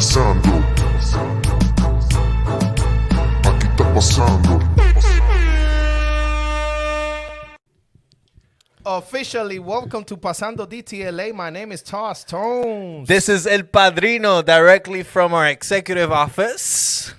pasando. Aquí está pasando. Officially, welcome to Pasando DTLA. My name is Toss Tones. This is El Padrino, directly from our executive office.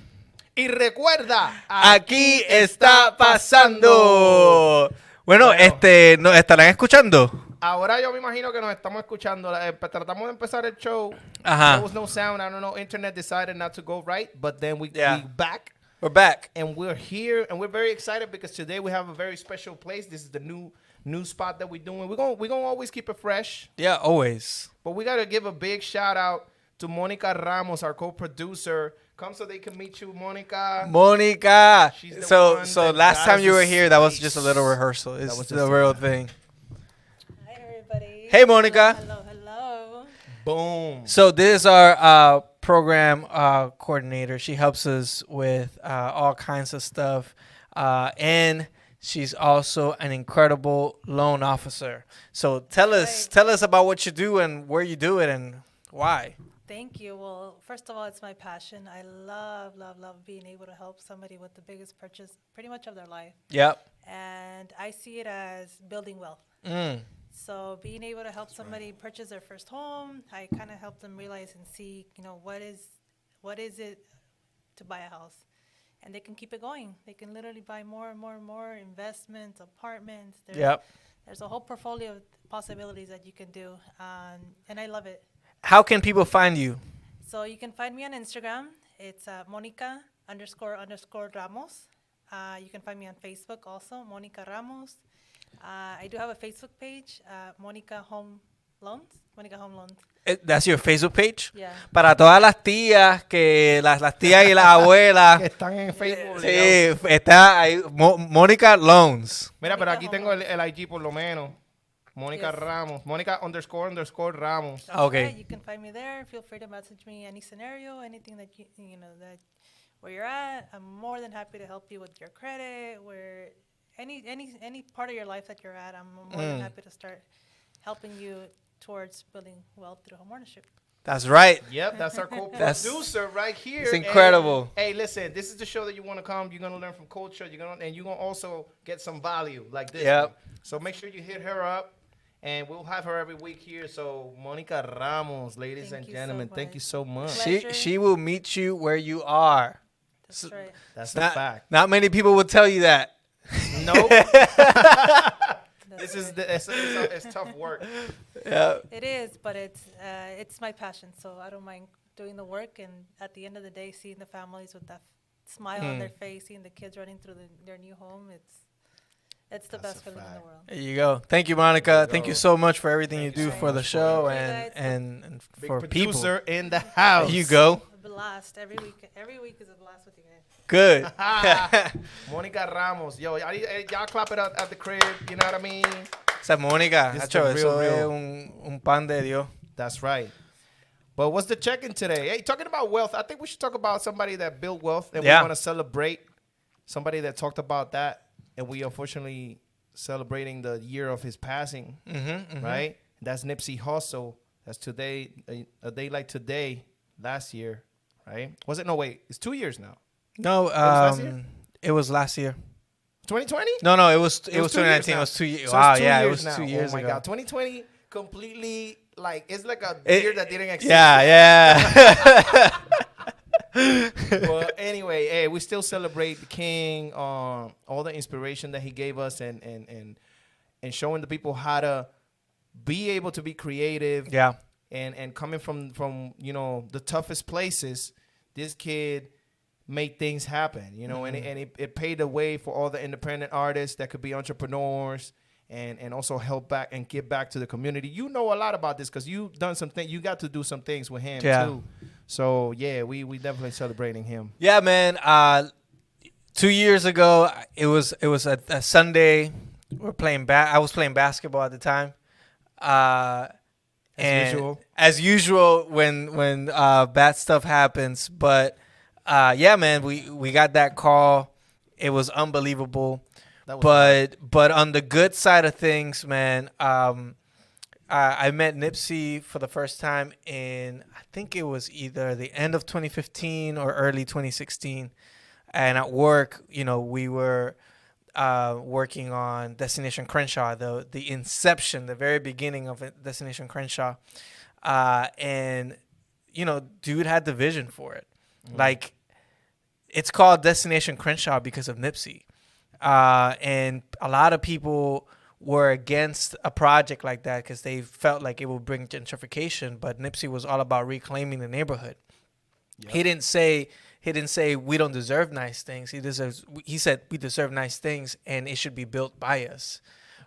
Y recuerda, Aquí está pasando. Bueno, ¿nos estarán escuchando? Ahora yo me imagino que nos estamos escuchando. Tratamos de empezar el show. Ajá. There was no sound. I don't know. Internet decided not to go right, but then we back. We're back. And we're here, and we're very excited because today we have a very special place. This is the new spot that we're doing. We're gonna always keep it fresh. Yeah, always. But we gotta give a big shout out to Monica Ramos, our co-producer. Come so they can meet you, Monica. Monica. She's the So one last that time got you us were a here, that was space. just a little rehearsal. It's was the just real thing. Hi, everybody. Hey, Monica. Hello. Boom. So this is our program coordinator. She helps us with all kinds of stuff. And she's also an incredible loan officer. So tell us about what you do and where you do it and why. Thank you. Well, first of all, it's my passion. I love being able to help somebody with the biggest purchase pretty much of their life. Yep. And I see it as building wealth. So being able to help somebody purchase their first home, I kind of help them realize and see, what is it to buy a house. And they can keep it going. They can literally buy more and more investments, apartments. There's a whole portfolio of possibilities that you can do. And I love it. How can people find you? So you can find me on Instagram. It's Monica__Ramos. You can find me on Facebook also, Monica Ramos. I do have a Facebook page, Monica Home Loans. That's your Facebook page? Yeah. Para todas las tías, las tías y las abuelas. Que están en Facebook. Sí, está ahí, Monica Loans. Mira, pero Monica aquí Home tengo el Loans. IG por lo menos. Monica Yes. Ramos. Monica__ Ramos. That's Okay. right. You can find me there. Feel free to message me any scenario, anything that that where you're at. I'm more than happy to help you with your credit, where any part of your life that you're at. I'm more than happy to start helping you towards building wealth through homeownership. That's right. Yep, that's our co-producer right here. It's incredible. And, hey, listen, this is the show that you want to come. You're gonna learn from culture. You're gonna also get some value like this. Yep. one. So make sure you hit her up, and we'll have her every week here. So Monica Ramos, ladies Thank and you so gentlemen, thank much. you so much. Pleasure. She will meet you where you are. That's right. That's the fact. Not many people will tell you that. Nope. That's This is right. it's tough work. Yeah. It is, but it's my passion, so I don't mind doing the work. And at the end of the day, seeing the families with that smile on their face, seeing the kids running through their new home, it's the That's best a feeling in the fact. world. There you go. Thank you, Monica. Thank you so much for everything Thank you you do so for the much, show Monica. and Big for people. producer in the house. There you go. A blast every week. Every week is a blast with you guys. Good. Monica Ramos. Yo, y'all clap it up at the crib. You know what I mean? Esa es Mónica. This is Hacho, the eso real. es un pan de Dios. That's right. But what's the check-in today? Hey, talking about wealth, I think we should talk about somebody that built wealth, and we want to celebrate somebody that talked about that, and we unfortunately celebrating the year of his passing, right? That's Nipsey Hussle. That's today, a day like today, last year, right? Was it? No, wait. It's 2 years now. No, last year? it was last year. 2020? No, it was 2 years 2019. It now. was 2 years. So Wow, it's 2 yeah, it years was now. 2 years Oh my ago. God, 2020 completely it's like a It- year that didn't exist. Yeah. Well, anyway, hey, we still celebrate the king, all the inspiration that he gave us, and showing the people how to be able to be creative. Yeah. And coming from the toughest places, this kid made things happen. And it paved the way for all the independent artists that could be entrepreneurs. And also help back and give back to the community. You know a lot about this because you've done something. You got to do some things with him too. So yeah, we definitely celebrating him. Yeah, man. 2 years ago, it was a Sunday. We're playing I was playing basketball at the time. As usual when bad stuff happens. But yeah, man, we got that call. It was unbelievable. But on the good side of things, man, I met Nipsey for the first time in, I think it was either the end of 2015 or early 2016. And at work, we were working on Destination Crenshaw, the inception, the very beginning of Destination Crenshaw. And, dude had the vision for it. Like, it's called Destination Crenshaw because of Nipsey. And a lot of people were against a project like that because they felt like it would bring gentrification. But Nipsey was all about reclaiming the neighborhood. Yep. He didn't say we don't deserve nice things. He said we deserve nice things and it should be built by us,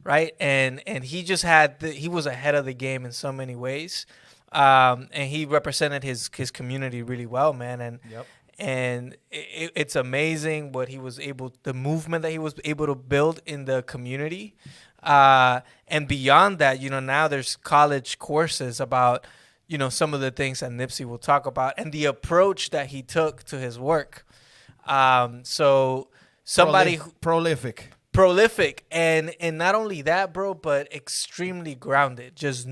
right? And he just he was ahead of the game in so many ways, and he represented his community really well, man. And yep. And it's amazing what he was the movement that he was able to build in the community, and beyond that, now there's college courses about. Some of the things that Nipsey will talk about and the approach that he took to his work. So somebody prolific and not only that, bro, but extremely grounded. Just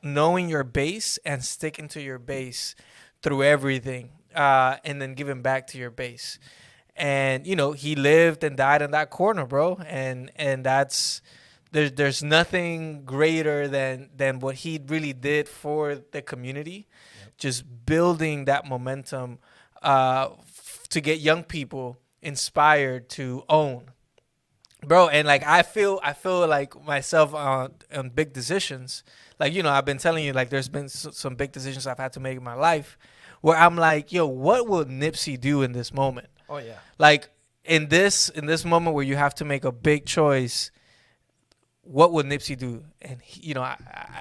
knowing your base and sticking to your base through everything, and then giving back to your base. And he lived and died in that corner, bro. And that's. There's nothing greater than what he really did for the community. Yep. Just building that momentum to get young people inspired to own, bro. And like I feel like myself on big decisions. Like I've been telling you, like there's been some big decisions I've had to make in my life where I'm like, yo, what will Nipsey do in this moment? Oh yeah. Like in this moment where you have to make a big choice. What would Nipsey do? And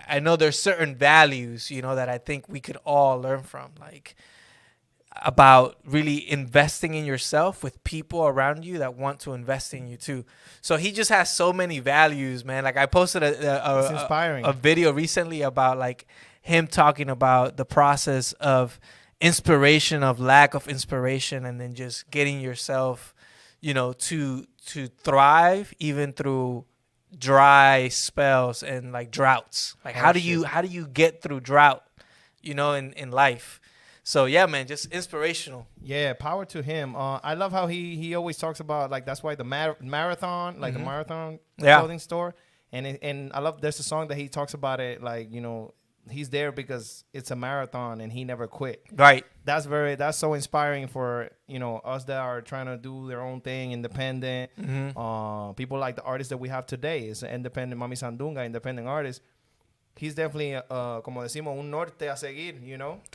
I know there's certain values, that I think we could all learn from, like about really investing in yourself with people around you that want to invest in you too. So he just has so many values, man. Like I posted a video recently about like him talking about the process of inspiration, of lack of inspiration, and then just getting yourself, to thrive even through dry spells and like droughts. Like how do you get through drought, in life? So yeah, man, just inspirational. Yeah, power to him. I love how he always talks about like that's why the marathon, like the marathon clothing store, and I love there's a song that he talks about it like he's there because it's a marathon and he never quit. Right. That's so inspiring for us that are trying to do their own thing, independent. Mm-hmm. People like the artists that we have today is an independent Mami Sandunga, independent artist. He's definitely como decimos un norte a seguir,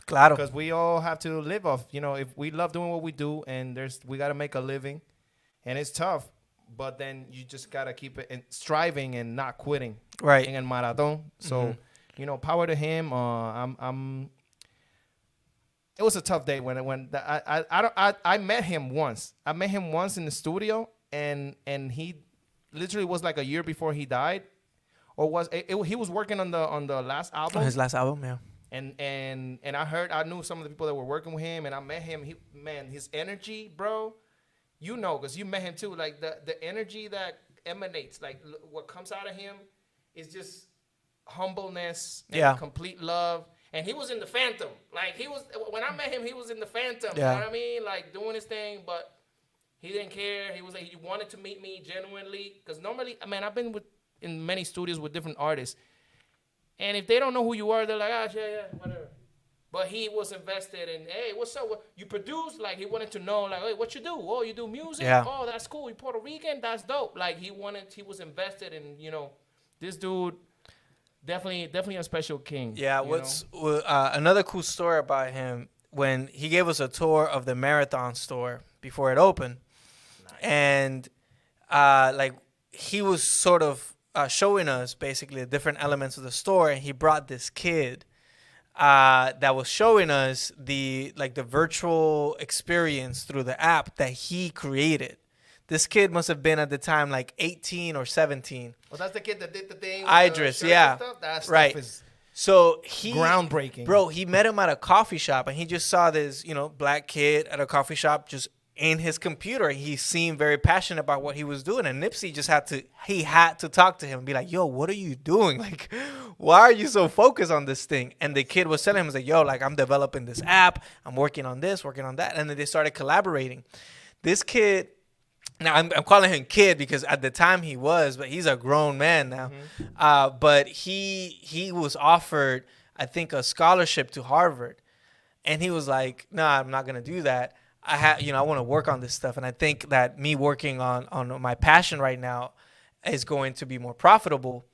Claro. Because we all have to live off. If we love doing what we do and we got to make a living, and it's tough, but then you just got to keep it striving and not quitting. Right. In el marathon. So. Power to him. It was a tough day I met him once. I met him once in the studio, and he literally was like a year before he died, or he was working on the last album. His last album, yeah. And I knew some of the people that were working with him, and I met him. His energy, bro. Because you met him too. Like the energy that emanates, like what comes out of him, is just. Humbleness and complete love, and he was in the Phantom. Like when I met him, he was in the Phantom. Yeah. You know what I mean? Like doing his thing, but he didn't care. He wanted to meet me genuinely, because normally, I've been in many studios with different artists, and if they don't know who you are, they're like, yeah, whatever. But he was invested in, hey, what's up? What you produce? Like he wanted to know, like, hey, what you do? Oh, you do music? Yeah. Oh, that's cool. You Puerto Rican? That's dope. Like he was invested in, this dude. Definitely a special king. Yeah, another cool story about him, when he gave us a tour of the Marathon store before it opened. Nice. And like he was sort of showing us basically the different elements of the store, and he brought this kid that was showing us the virtual experience through the app that he created. This kid must have been at the time like 18 or 17. Well, that's the kid that did the thing. Idris, yeah. That stuff right. Is so groundbreaking. Bro, he met him at a coffee shop, and he just saw this, black kid at a coffee shop just in his computer. He seemed very passionate about what he was doing, and Nipsey just had to talk to him and be like, yo, what are you doing? Like, why are you so focused on this thing? And the kid was telling him, like, yo, like, I'm developing this app, I'm working on this, working on that. And then they started collaborating. This kid, now I'm calling him kid because at the time he was, but he's a grown man now. But he was offered, I think, a scholarship to Harvard. And he was like, nah, I'm not going to do that. I want to work on this stuff. And I think that me working on my passion right now is going to be more profitable.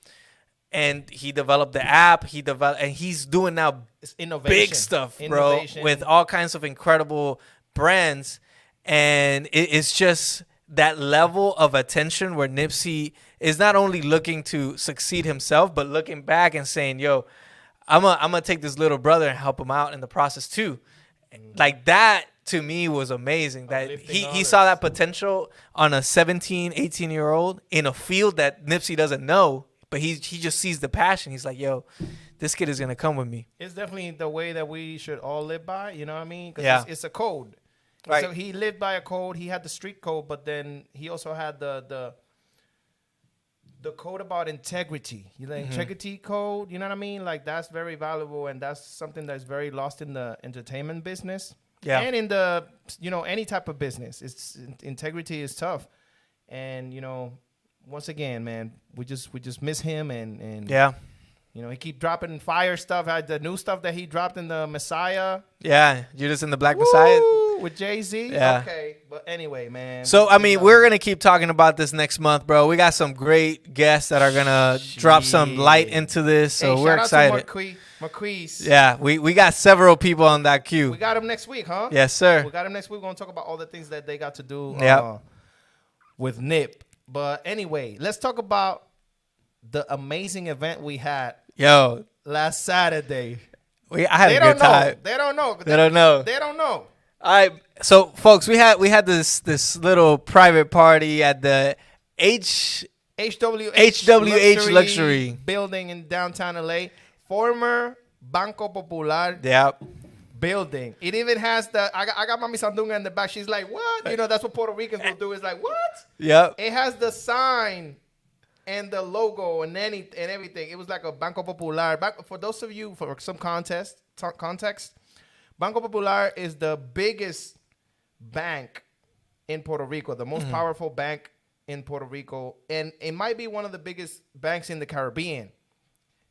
And he developed the app. And he's doing now big stuff, bro, with all kinds of incredible brands. And it's just that level of attention where Nipsey is not only looking to succeed himself, but looking back and saying, yo, I'm gonna take this little brother and help him out in the process too. Like that to me was amazing, that he saw that potential on a 17, 18-year-old in a field that Nipsey doesn't know, but he just sees the passion. He's like, yo, this kid is gonna come with me. It's definitely the way that we should all live by, you know what I mean? 'Cause it's a code. Right. So he lived by a code. He had the street code, but then he also had the code about integrity. You know, integrity code, you know what I mean? Like, that's very valuable, and that's something that's very lost in the entertainment business. Yeah. And in the, any type of business. Integrity is tough. And, once again, man, we just miss him, and yeah. He keep dropping fire stuff. The new stuff that he dropped in the Messiah. Yeah, Judas and the Black Messiah. With Jay-Z? Yeah. Okay. But anyway, man. So, I mean, we're going to keep talking about this next month, bro. We got some great guests that are going to drop some light into this. So, we're excited. Marquise. Yeah, we got several people on that queue. We got him next week, huh? Yes, sir. We got him next week. We're going to talk about all the things that they got to do with Nip. But anyway, let's talk about the amazing event we had. Yo, last Saturday. I had a good time. They don't know. They don't know. All right, so folks, we had this little private party at the HWH Luxury building in downtown LA, former Banco Popular building. It even has I got Mami Sandunga in the back. She's like, what? That's what Puerto Ricans will do. It's like, what? Yep. It has the sign and the logo and everything. It was like a Banco Popular. For those of you, for some context, Banco Popular is the biggest bank in Puerto Rico, the most powerful bank in Puerto Rico, and it might be one of the biggest banks in the Caribbean,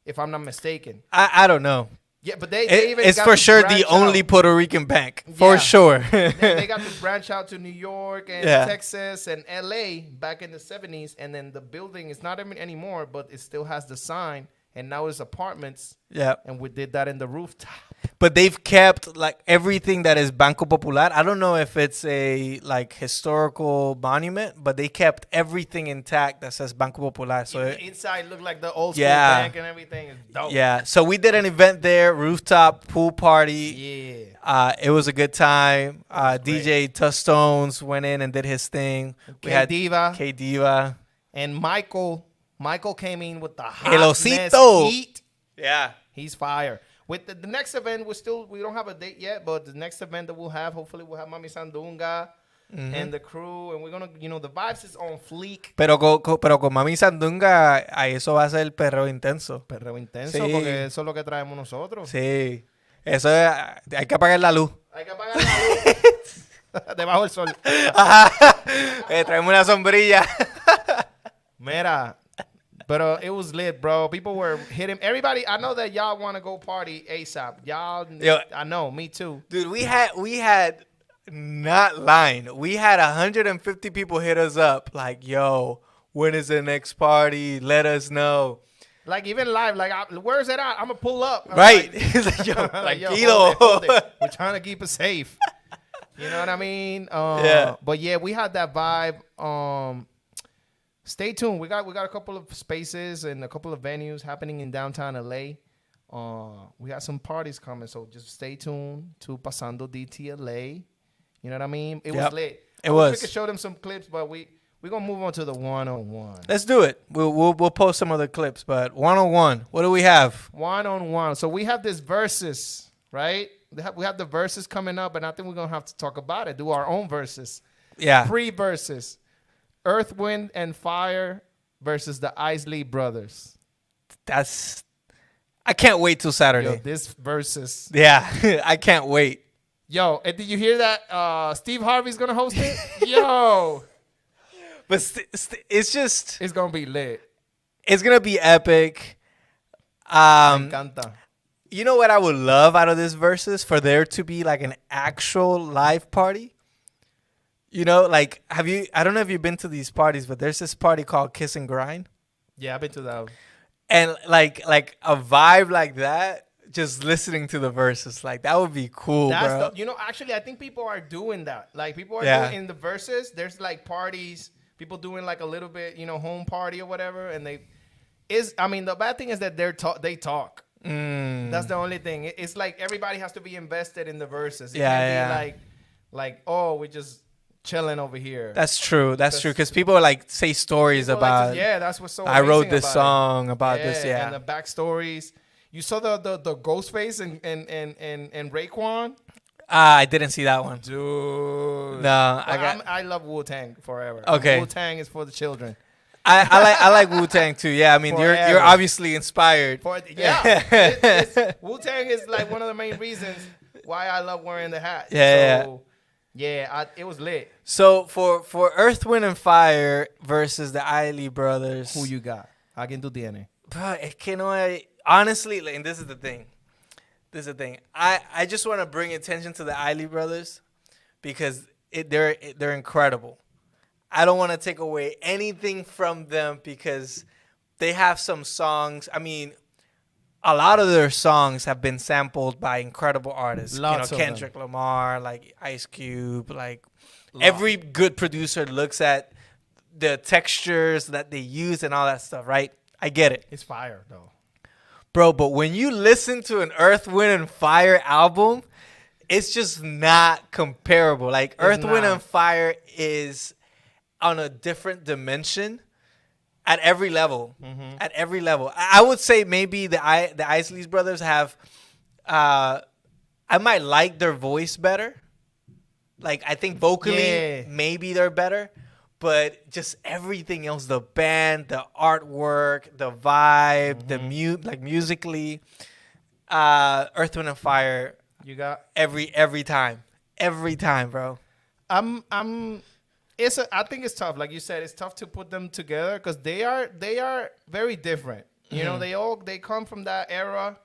if I'm not mistaken. I don't know. Yeah, but they even it's got for sure the only Puerto Rican bank, for sure. they got to branch out to New York and Texas and LA back in the 70s, and then the building is not anymore, but it still has the sign, and now it's apartments. Yeah, and we did that in the rooftop. But they've kept like everything that is Banco Popular. I don't know if it's a like historical monument, but they kept everything intact that says Banco Popular. So inside looked like the old school bank and everything. Is dope. Yeah. So we did an event there, rooftop pool party. Yeah. It was a good time. DJ Tustones went in and did his thing. We had K Diva and Michael. Michael came in with the hotness heat. Yeah. He's fire. With the next event, we don't have a date yet, but the next event that we'll have, hopefully we'll have Mami Sandunga and the crew, and we're gonna, the vibes is on fleek. Pero con Mami Sandunga, ahí eso va a ser perreo intenso. Perreo intenso, sí. Porque eso es lo que traemos nosotros. Sí. Eso es, hay que apagar la luz. Hay que apagar la luz. Debajo del sol. Traemos una sombrilla. Mira. But it was lit, bro. People were hitting. Everybody, I know that y'all want to go party ASAP. Y'all, I know, me too. Dude, we had not lying. We had 150 people hit us up like, yo, when is the next party? Let us know. Like, even live, like, where's it at? I'm going to pull up. Right. He's like, yo, hold it. We're trying to keep it safe. You know what I mean? Yeah. But yeah, we had that vibe. Stay tuned. We got a couple of spaces and a couple of venues happening in downtown LA. We got some parties coming, so just stay tuned to Pasando DTLA. You know what I mean? It was lit. It was. We could show them some clips, but we're gonna move on to the one-on-one. Let's do it. We'll post some of the clips, but one-on-one. What do we have? One-on-one. So we have this versus right? We have the verses coming up, and I think we're going to have to talk about it. Do our own verses. Yeah. Pre-verses. Earth, Wind, and Fire versus the Isley Brothers. I can't wait till Saturday. Yo, this versus. Yeah, I can't wait. Yo, and did you hear that Steve Harvey's going to host it? Yo. But it's just... It's going to be lit. It's going to be epic. Me encanta. You know what I would love out of this versus? For there to be like an actual live party. You know, like, I don't know if you've been to these parties, but there's this party called Kiss and Grind. Yeah, I've been to that. And like a vibe like that, just listening to the verses, like that would be cool, bro. Actually, I think people are doing that. Like, people are doing in the verses. There's like parties, people doing like a little bit, home party or whatever. And the bad thing is that they talk. That's the only thing. It's like everybody has to be invested in the verses. It can't be like, oh, we just chilling over here. That's true. Because people like say stories about. That's what's so. I wrote this about song about this. Yeah, and the backstories. You saw the Ghostface and Raekwon. I didn't see that one, dude. No, I love Wu-Tang forever. Okay, Wu-Tang is for the children. I like Wu-Tang too. Yeah, I mean you're obviously inspired. Wu-Tang is like one of the main reasons why I love wearing the hat. It was lit. So for Earth, Wind, and Fire versus the Isley Brothers, who you got? ¿A quién tú tienes? Bro, es que no hay, honestly, and this is the thing. I just want to bring attention to the Isley Brothers because they're incredible. I don't want to take away anything from them because they have some songs. I mean, a lot of their songs have been sampled by incredible artists. Kendrick Lamar, like Ice Cube, like every good producer looks at the textures that they use and all that stuff, right? I get it. It's fire, though. Bro, but when you listen to an Earth, Wind, and Fire album, it's just not comparable. Like, Earth, Wind, and Fire is on a different dimension at every level. Mm-hmm. At every level. I would say maybe the Isley Brothers have... I might like their voice better. Like, I think vocally, maybe they're better. But just everything else, the band, the artwork, the vibe, the musically, Earth, Wind, and Fire. You got every time, bro. I think it's tough. Like you said, it's tough to put them together because they are very different. You know, they come from that era.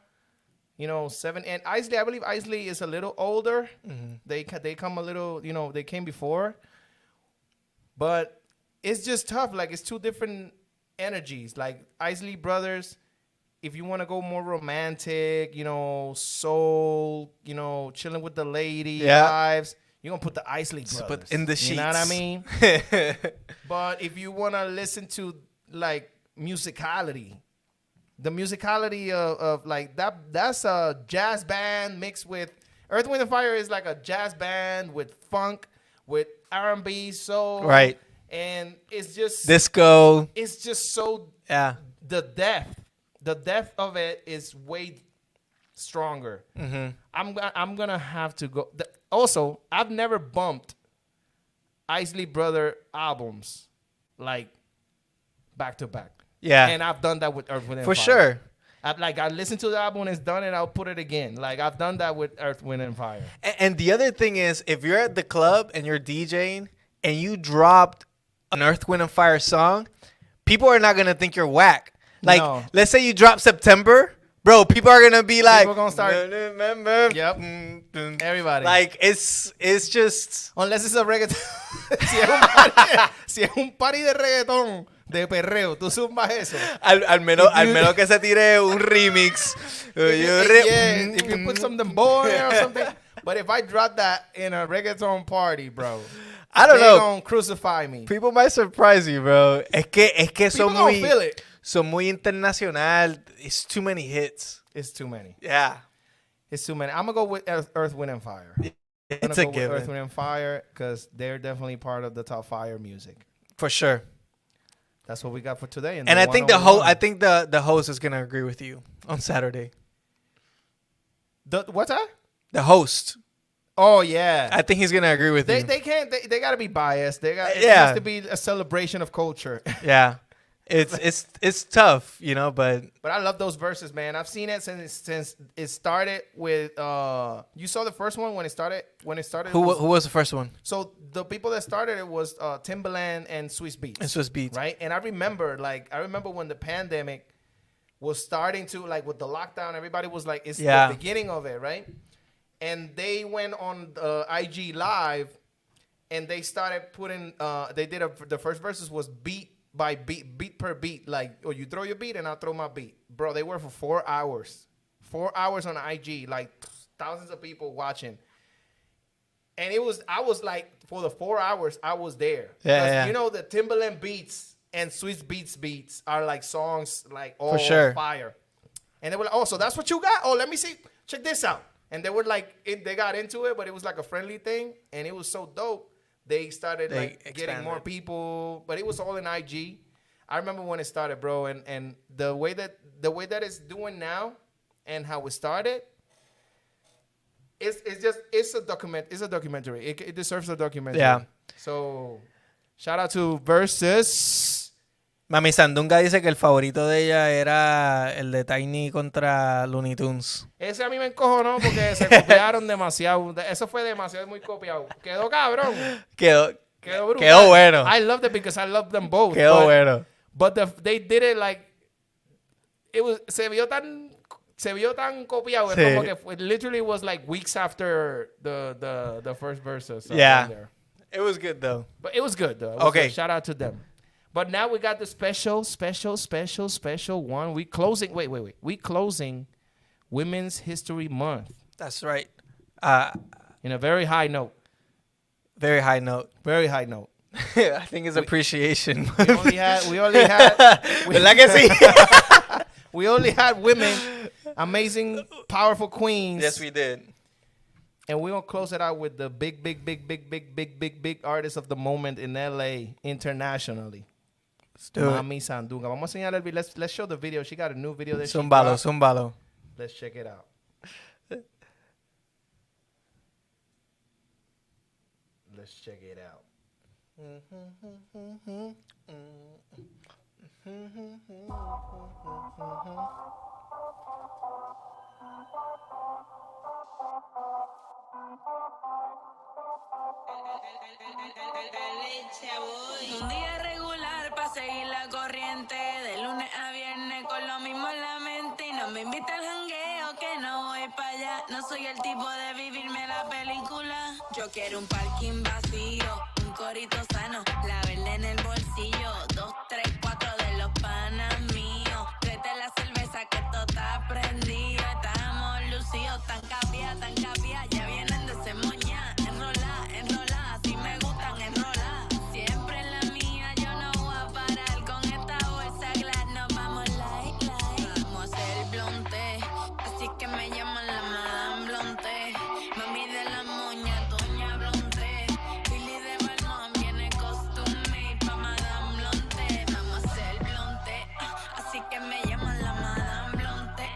Seven and Isley. I believe Isley is a little older. Mm-hmm. They come a little. They came before. But it's just tough. Like, it's two different energies. Like, Isley Brothers, if you want to go more romantic, soul, chilling with the lady vibes, you're going to put the Isley Brothers. But in the sheets. You know what I mean? But if you want to listen to, like, musicality, the musicality of like, that's a jazz band mixed with... Earth, Wind, and Fire is like a jazz band with funk, with R&B, soul, right, and it's just disco. It's just so the depth of it is way stronger. Mm-hmm. I'm gonna have to go. Also, I've never bumped Isley Brother albums like back to back. Yeah, and I've done that with Earth, Wind, and Fire. For sure. I listen to the album when it's done and I'll put it again. Like, I've done that with Earth, Wind, and Fire. And the other thing is, if you're at the club and you're DJing and you dropped an Earth, Wind, and Fire song, people are not going to think you're whack. Like, let's say you drop September, bro, people are going to be like... People going to start... Yep. Everybody. Like, it's just... Unless it's a reggaeton. si es un party de reggaeton... De perreo, tú zumbas eso. Al menos que se tire un remix. If you put something boring or something. But if I drop that in a reggaeton party, bro, I don't know. They're gonna crucify me. People might surprise you, bro. Es que son muy internacional. It's too many hits. It's too many. Yeah. It's too many. I'm gonna go with Earth, Wind, and Fire. It's a given. Earth, Wind, and Fire because they're definitely part of the top fire music. For sure. That's what we got for today. And I think the host is gonna agree with you on Saturday. What's that? The host. Oh yeah, I think he's gonna agree with you. they can't. They got to be biased. It Yeah. has to be a celebration of culture. Yeah, it's tough, but But I love those verses, man. I've seen it since it started with. You saw the first one when it started. who was the first one? So the people that started it was Timbaland and Swiss Beats. And Swiss Beats. Right? And I remember when the pandemic was starting to, like, with the lockdown, everybody was like, it's the beginning of it, right? And they went on IG Live, and they started putting, the first verses was beat by beat per beat, like, or you throw your beat and I'll throw my beat. Bro, they were for 4 hours. 4 hours on IG, like thousands of people watching. And I was like, for the 4 hours, I was there. Yeah. You know, the Timbaland beats and Swiss beats are like songs like all For sure. fire. And they were like, oh, so that's what you got? Oh, let me see. Check this out. And they were like, they got into it, but it was like a friendly thing. And it was so dope. They started getting more people, but it was all in IG. I remember when it started, bro. And the way that it's doing now and how it started, it's a documentary. It deserves a documentary. Yeah. So shout out to Versus. Mami Sandunga dice que el favorito de ella era el de Tiny contra Looney Tunes. Ese a mí me encojonó porque se copiaron demasiado. Eso fue demasiado, muy copiado. Quedó cabrón. Quedó brutal. Quedó bueno. I loved it because I love them both. Quedó bueno. But they did it like se vio tan copiado. Sí. Como que it literally was like weeks after the first verses. Yeah. It was good though. But it was good though. Okay. Shout out to them. But now we got the special one. We closing. Wait. We closing Women's History Month. That's right. In a very high note. Very high note. Very high note. I think it's appreciation. We only had. ¿Verdad que sí? We only had women, amazing, powerful queens. Yes, we did. And we're going to close it out with the big artist of the moment in LA internationally. Let's do it. Mami Sandunga. Vamos a enseñar el video. Let's show the video. She got a new video that Zúmbalo. Let's check it out. Let's check it out. Un día regular para seguir la corriente, de lunes a viernes con lo mismo en la mente. Y no me invita al jangueo que no voy para allá. No soy el tipo de vivirme la película. Yo quiero un parking vacío, un corito sano, la verde en el bolsillo, 2, 3, 4 de los panas míos. Tráete la cerveza que esto está prendido. Estamos lucidos, tan capia, ya vienen de ese moña. Enrola, así me gustan, enrola. Siempre en la mía, yo no voy a parar con esta bolsa glass. Nos vamos light. Vamos a hacer blonte, así que me llaman la Madame Blonte. Mami de la moña, doña Blonte. Billy de Balmón viene costume pa' Madame Blonte. Vamos a hacer blonte, así que me llaman la Madame Blonte.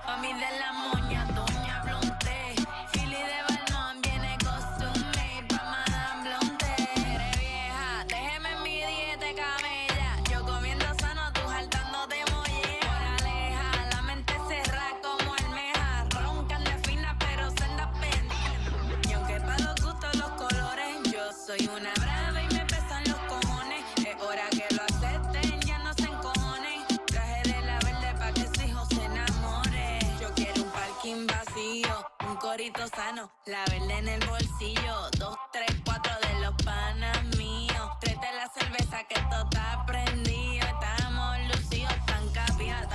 Mami de la moña, doña Blonte. Billy de Balmón viene costume pa' Madame Blonte. Eres vieja, déjeme en mi dieta camella. Yo comiendo sano, tú saltándote mollera. Moraleja, la mente cerrada como almeja. Roncan de fina, pero senda pendiente. Y aunque para los gustos los colores, yo soy una brava y me pesan los cojones. Es hora que lo acepten, ya no se encojonen. Traje de la verde pa' que ese hijo se enamore. Yo quiero un parking vacío, un corito sano, la verde en el bolsillo, 2, 3, 4 de los panas míos. Tráete la cerveza que esto está prendido. Estamos lucidos, tan capia,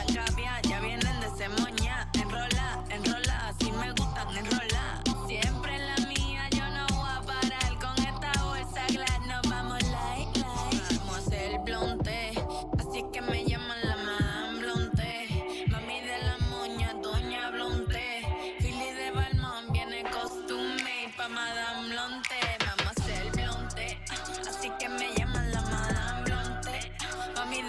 ya vienen de ese moña. Enrola, así me gustan, enrola. Siempre en la mía, yo no voy a parar con esta bolsa glass. Nos vamos light. Vamos a hacer blonte, así que me llaman la Madame Blonte. Mami de la moña, doña Blonte. Billy de Balmón viene costume pa' Madame Blonte. Vamos a hacer blonte, así que me llaman la Madame Blonte. Mami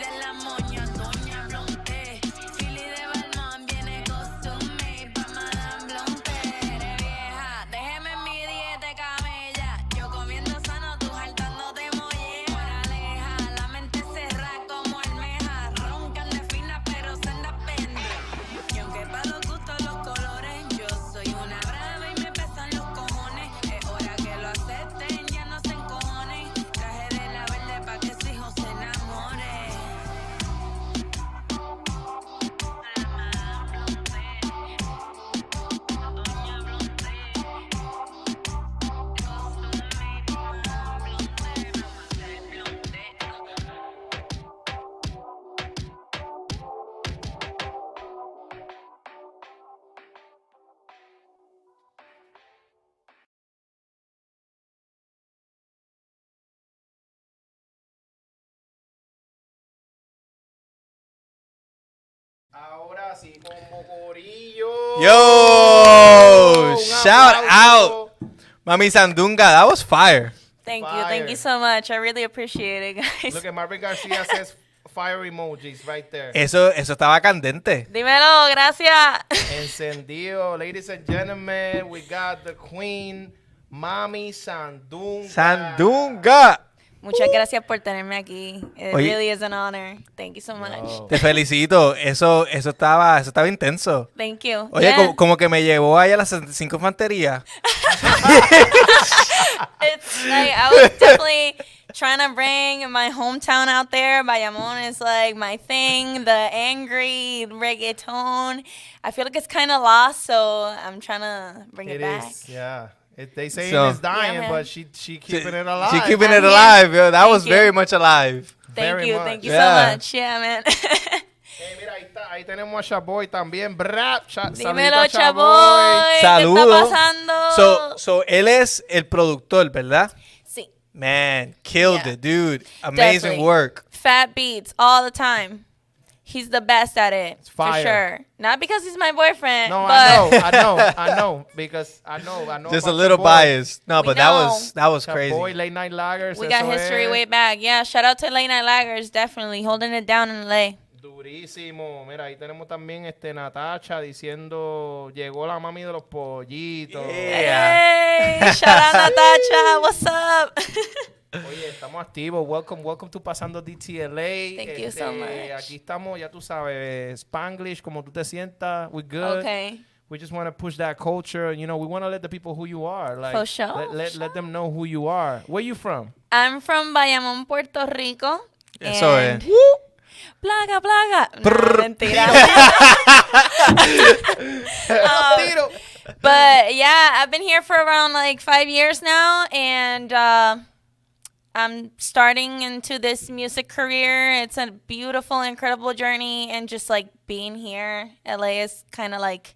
Ahora sí, como corillo. Yo, Un shout aplauso. out, Mami Sandunga. That was fire. Thank Fire. you so much. I really appreciate it, guys. Look at Marvin Garcia says fire emojis right there. Eso estaba candente. Dímelo, gracias. Encendido. Ladies and gentlemen, we got the queen, Mami Sandunga. Sandunga. Muchas gracias por tenerme aquí. It Oye. really is an honor. Thank you so much. No. Te felicito. Eso estaba intenso. Thank you. Oye, Yeah. como que me llevó ahí a la 65 Infantería. It's like I was definitely trying to bring my hometown out there. Bayamon is like my thing. The angry reggaeton. I feel like it's kind of lost, so I'm trying to bring it, It back. is, yeah. They say So- it's dying, Yeah, man. but she keeping it alive. She keeping I'm it here. alive, yo. That Thank was you. very much alive. Thank Very you. much. Thank you Yeah. so much. Yeah, man. Hey, mira, ahí está. Ahí tenemos a Chaboy también. Brap. Dímelo, Saludito a Chaboy. ¿Qué Saludos. está pasando? So él es el productor, ¿verdad? Sí. Man, killed Yeah. it, dude. Amazing Definitely. work. Fat beats all the time. He's the best at it, for fire. sure. Not because he's my boyfriend, No, but I know, because I know. Just a about little Chaboy. biased. No, We but know. that was crazy. Chaboy, late night lagers. we got eso history es way back. Yeah, shout out to Late Night Laggers, definitely holding it down in LA. Durísimo. Mira, ahí tenemos también Natacha diciendo, llegó la mami de los pollitos. Yeah. Hey, shout out Natacha, what's up? Oye, estamos activos. Welcome to Pasando DTLA. Thank you so much. Aquí estamos, ya tú sabes, Spanglish, como tú te sientas. We're good. Okay. We just want to push that culture. You know, we want to let the people who you are. Like, For sure, let them know who you are. Where you from? I'm from Bayamón, Puerto Rico. Eso and- es. Plaga, plaga. No, mentira. Tiro. But yeah, I've been here for around like 5 years now, and I'm starting into this music career. It's a beautiful, incredible journey, and just like being here, LA is kind of like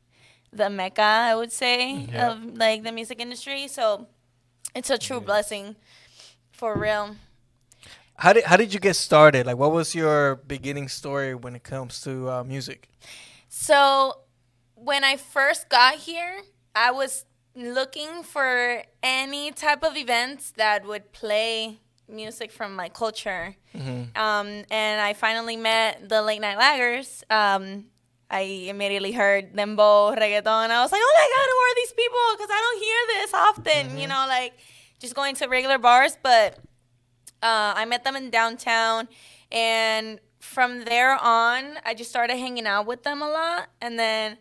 the mecca, I would say, Yeah. of like the music industry. So it's a true blessing, for real. How did you get started? Like, what was your beginning story when it comes to music? So when I first got here, I was looking for any type of events that would play music from my culture. And I finally met the Late Night Laggers. I immediately heard dembow, reggaeton. I was like, oh my God, who are these people? Because I don't hear this often, you know, like just going to regular bars. But I met them in downtown. And from there on, I just started hanging out with them a lot. And then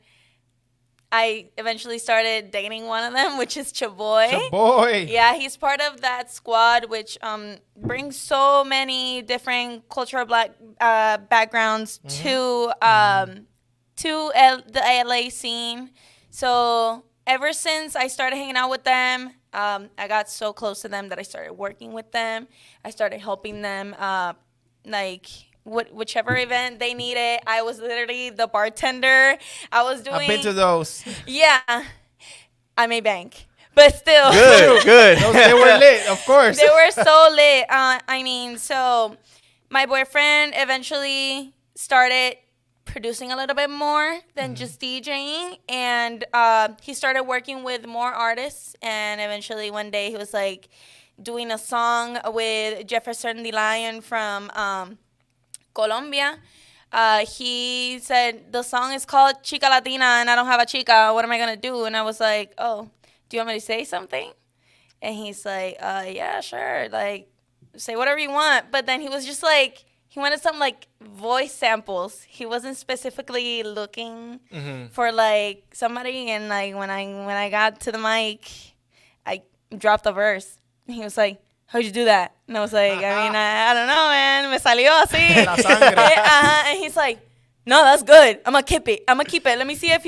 I eventually started dating one of them, which is Chaboy. Boy. Yeah, he's part of that squad, which brings so many different cultural black backgrounds to the LA scene. So ever since I started hanging out with them, I got so close to them that I started working with them. I started helping them, whichever event they needed. I was literally the bartender. I was doing. I've been to those. Yeah, I made bank, but still. Good. Those they were lit, of course. They were so lit. So my boyfriend eventually started producing a little bit more than just DJing, and he started working with more artists. And eventually, one day, he was like doing a song with Jefferson the Lion from Colombia. He said the song is called Chica Latina, and I don't have a chica. What am I gonna do? And I was like, oh, do you want me to say something? And he's like, yeah, sure. Like, say whatever you want. But then he was just like, he wanted some like voice samples. He wasn't specifically looking for like somebody. And like when I got to the mic, I dropped a verse. And he was like, how'd you do that? And I was like, I mean, I don't know, man. Me salió así. La sangre. And he's like, no, that's good. I'm gonna keep it. Let me see if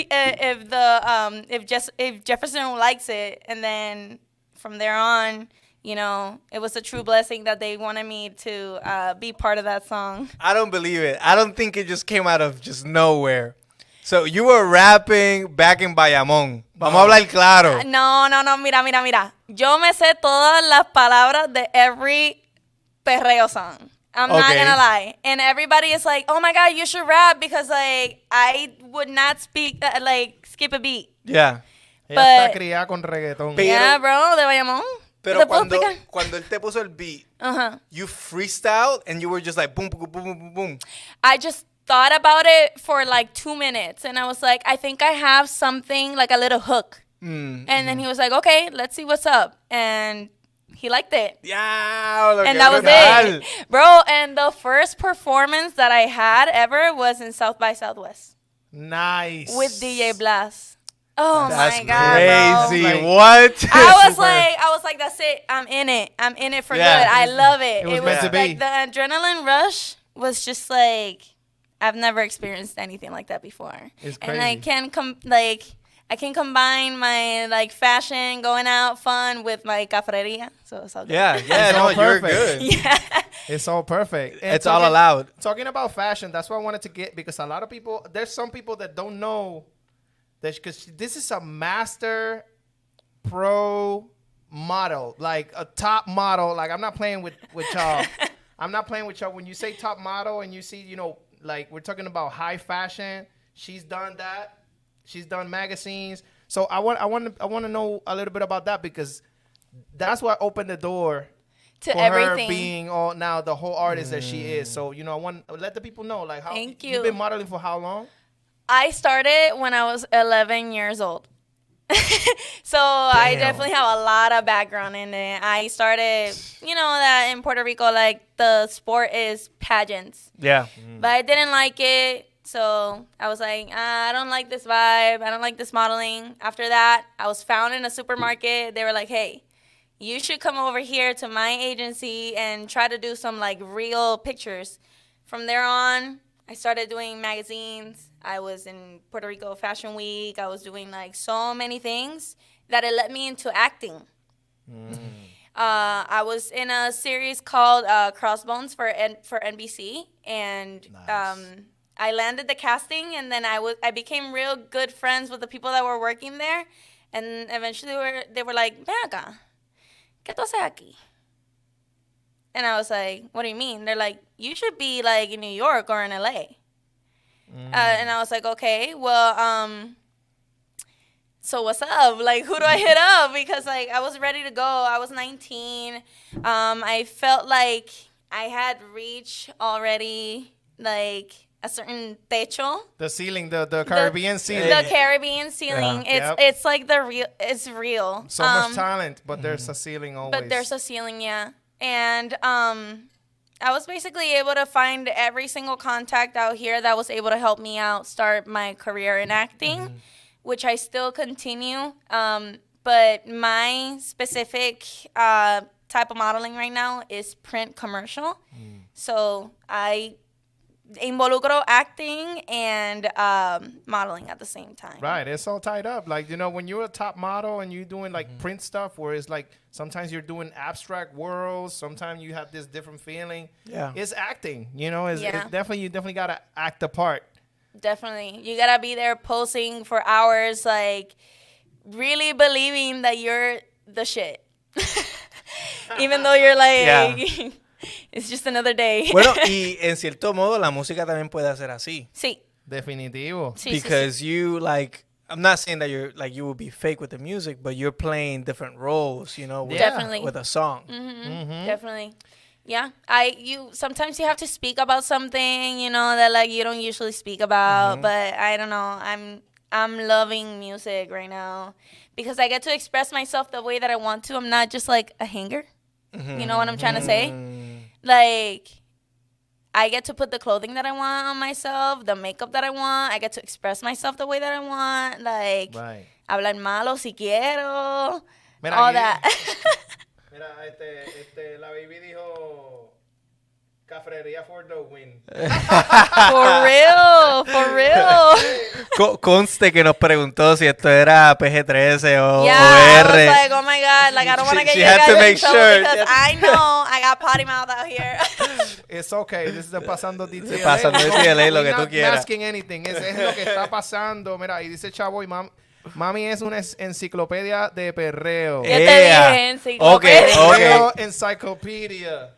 Jefferson likes it. And then from there on, you know, it was a true blessing that they wanted me to be part of that song. I don't believe it. I don't think it just came out of just nowhere. So you were rapping back in Bayamón. Vamos a hablar claro. No, mira. Yo me sé todas las palabras de every perreo song. I'm not gonna lie. And everybody is like, oh my God, you should rap because like I would not speak like skip a beat. Yeah. Ella está criada con reggaetón. Yeah, bro, de Bayamón. Pero cuando él te puso el beat, you freestyled and you were just like boom, boom, boom, boom, boom, boom. I just thought about it for like 2 minutes and I was like, I think I have something like a little hook. And then he was like, okay, let's see what's up. And he liked it. Yeah, and that was it. Bro, and the first performance that I had ever was in South by Southwest. Nice. With DJ Blast. Oh that's my God, crazy. bro. What? I was like, that's it. I'm in it for good. I love it. It was meant to be. Like the adrenaline rush was just like I've never experienced anything like that before. It's crazy. And I can combine my like fashion, going out, fun with my cafreria. So it's all good. Yeah, no, you're good. Yeah. It's all perfect. And it's all allowed. Talking about fashion, that's what I wanted to get because a lot of people, there's some people that don't know that because this is a master pro model, like a top model. Like I'm not playing with y'all. I'm not playing with y'all. When you say top model and you see, you know, like we're talking about high fashion, she's done that. She's done magazines. So I want to know a little bit about that because that's what opened the door to for everything. her being all now the whole artist that she is. So, you know, I want to let the people know like how Thank you. You've been modeling for how long? I started when I was 11 years old. So I definitely have a lot of background in it. I started, you know, that in Puerto Rico, like the sport is pageants. Yeah. But I didn't like it. So I was like, I don't like this vibe. I don't like this modeling. After that, I was found in a supermarket. They were like, hey, you should come over here to my agency and try to do some like real pictures. From there on, I started doing magazines. I was in Puerto Rico Fashion Week. I was doing like so many things that it led me into acting. I was in a series called Crossbones for NBC, and I landed the casting, and then I became real good friends with the people that were working there, and eventually they were like, ven acá, ¿qué tú haces aquí? And I was like, what do you mean? They're like, you should be like in New York or in LA. And I was like, okay, well, so what's up? Like, who do I hit up? Because like I was ready to go. I was 19. I felt like I had reached already like a certain techo. The ceiling, the Caribbean ceiling. The Caribbean ceiling. Yeah. It's like it's real. So much talent, but there's a ceiling always. But there's a ceiling, yeah. And I was basically able to find every single contact out here that was able to help me out start my career in acting, which I still continue. But my specific type of modeling right now is print commercial. So I involucro acting and modeling at the same time. Right, it's all tied up. Like, you know, when you're a top model and you're doing like print stuff where it's like sometimes you're doing abstract worlds, sometimes you have this different feeling. Yeah. It's acting, you know, it's definitely, you definitely got to act the part. Definitely. You got to be there posing for hours, like really believing that you're the shit. Even though you're like... It's just another day. Bueno, y en cierto modo la música también puede hacer así. Sí. Definitivo. Sí, because you like, I'm not saying that you're like you will be fake with the music, but you're playing different roles, you know, with, Definitely. with a song. Definitely. Yeah. Sometimes you have to speak about something, you know, that like you don't usually speak about, but I don't know. I'm loving music right now because I get to express myself the way that I want to. I'm not just like a hanger. You know what I'm trying to say? Like, I get to put the clothing that I want on myself, the makeup that I want. I get to express myself the way that I want. Like, hablar malo si quiero. Mira, all that. Mira, la baby dijo... Cafrería for the win. For real. Conste que nos preguntó si esto era PG-13 o R. I was like, oh my God, like I don't want to get you guys in trouble because I know I got potty mouth out here. It's okay, this is the Pasando DTLA. Pasando DTLA, lo que tú quieras. Not masking anything, es lo que está pasando. Mira, y dice Chavo y Mami es una enciclopedia de perreo. Yo te dije enciclopedia. Okay. Enciclopedia.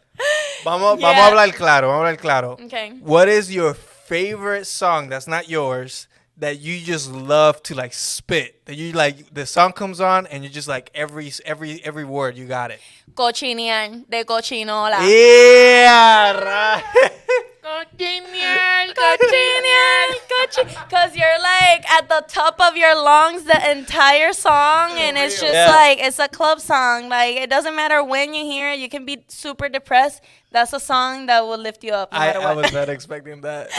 Vamos a Yeah. hablar claro. Vamos a hablar claro. Okay. What is your favorite song that's not yours that you just love to like spit? That you like the song comes on and you're just like every word you got it. Cochinear de cochinola. Yeah, right. Because you're like at the top of your lungs the entire song, and it's just Yeah. like it's a club song. Like it doesn't matter when you hear it. You can be super depressed. That's a song that will lift you up no matter I what. was not expecting that.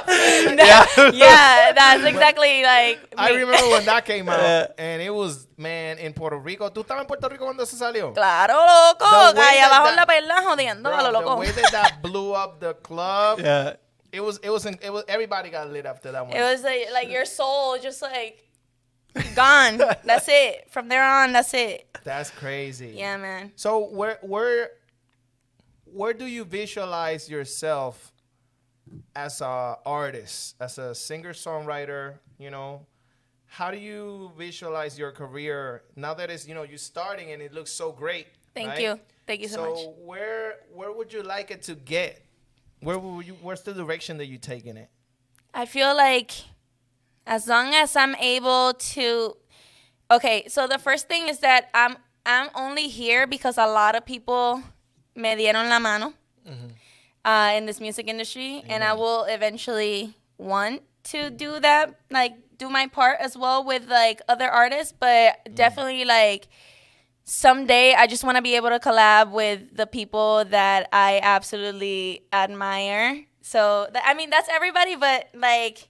Yeah, that's exactly like I me. remember when that came out, and it was, man, in Puerto Rico. ¿Tú estabas en Puerto Rico cuando se salió? Claro, loco. The way Ahí that abajo en la that- perla jodiendo a lo Bro, loco. the way that blew up the club, Yeah. it was everybody got lit after that one. It was like your soul just like gone. That's it. From there on, that's it. That's crazy. Yeah, man. So where do you visualize yourself as a artist, as a singer-songwriter, you know? How do you visualize your career now that it's, you're starting and it looks so great? Thank right? you. Thank you so much. So where would you like it to get? Where's the direction that you're taking it? I feel like as long as I'm able to, okay, so the first thing is that I'm only here because a lot of people me dieron la mano in this music industry, and I will eventually want to do that, like do my part as well with like other artists, but definitely like someday I just want to be able to collab with the people that I absolutely admire. So I mean that's everybody, but like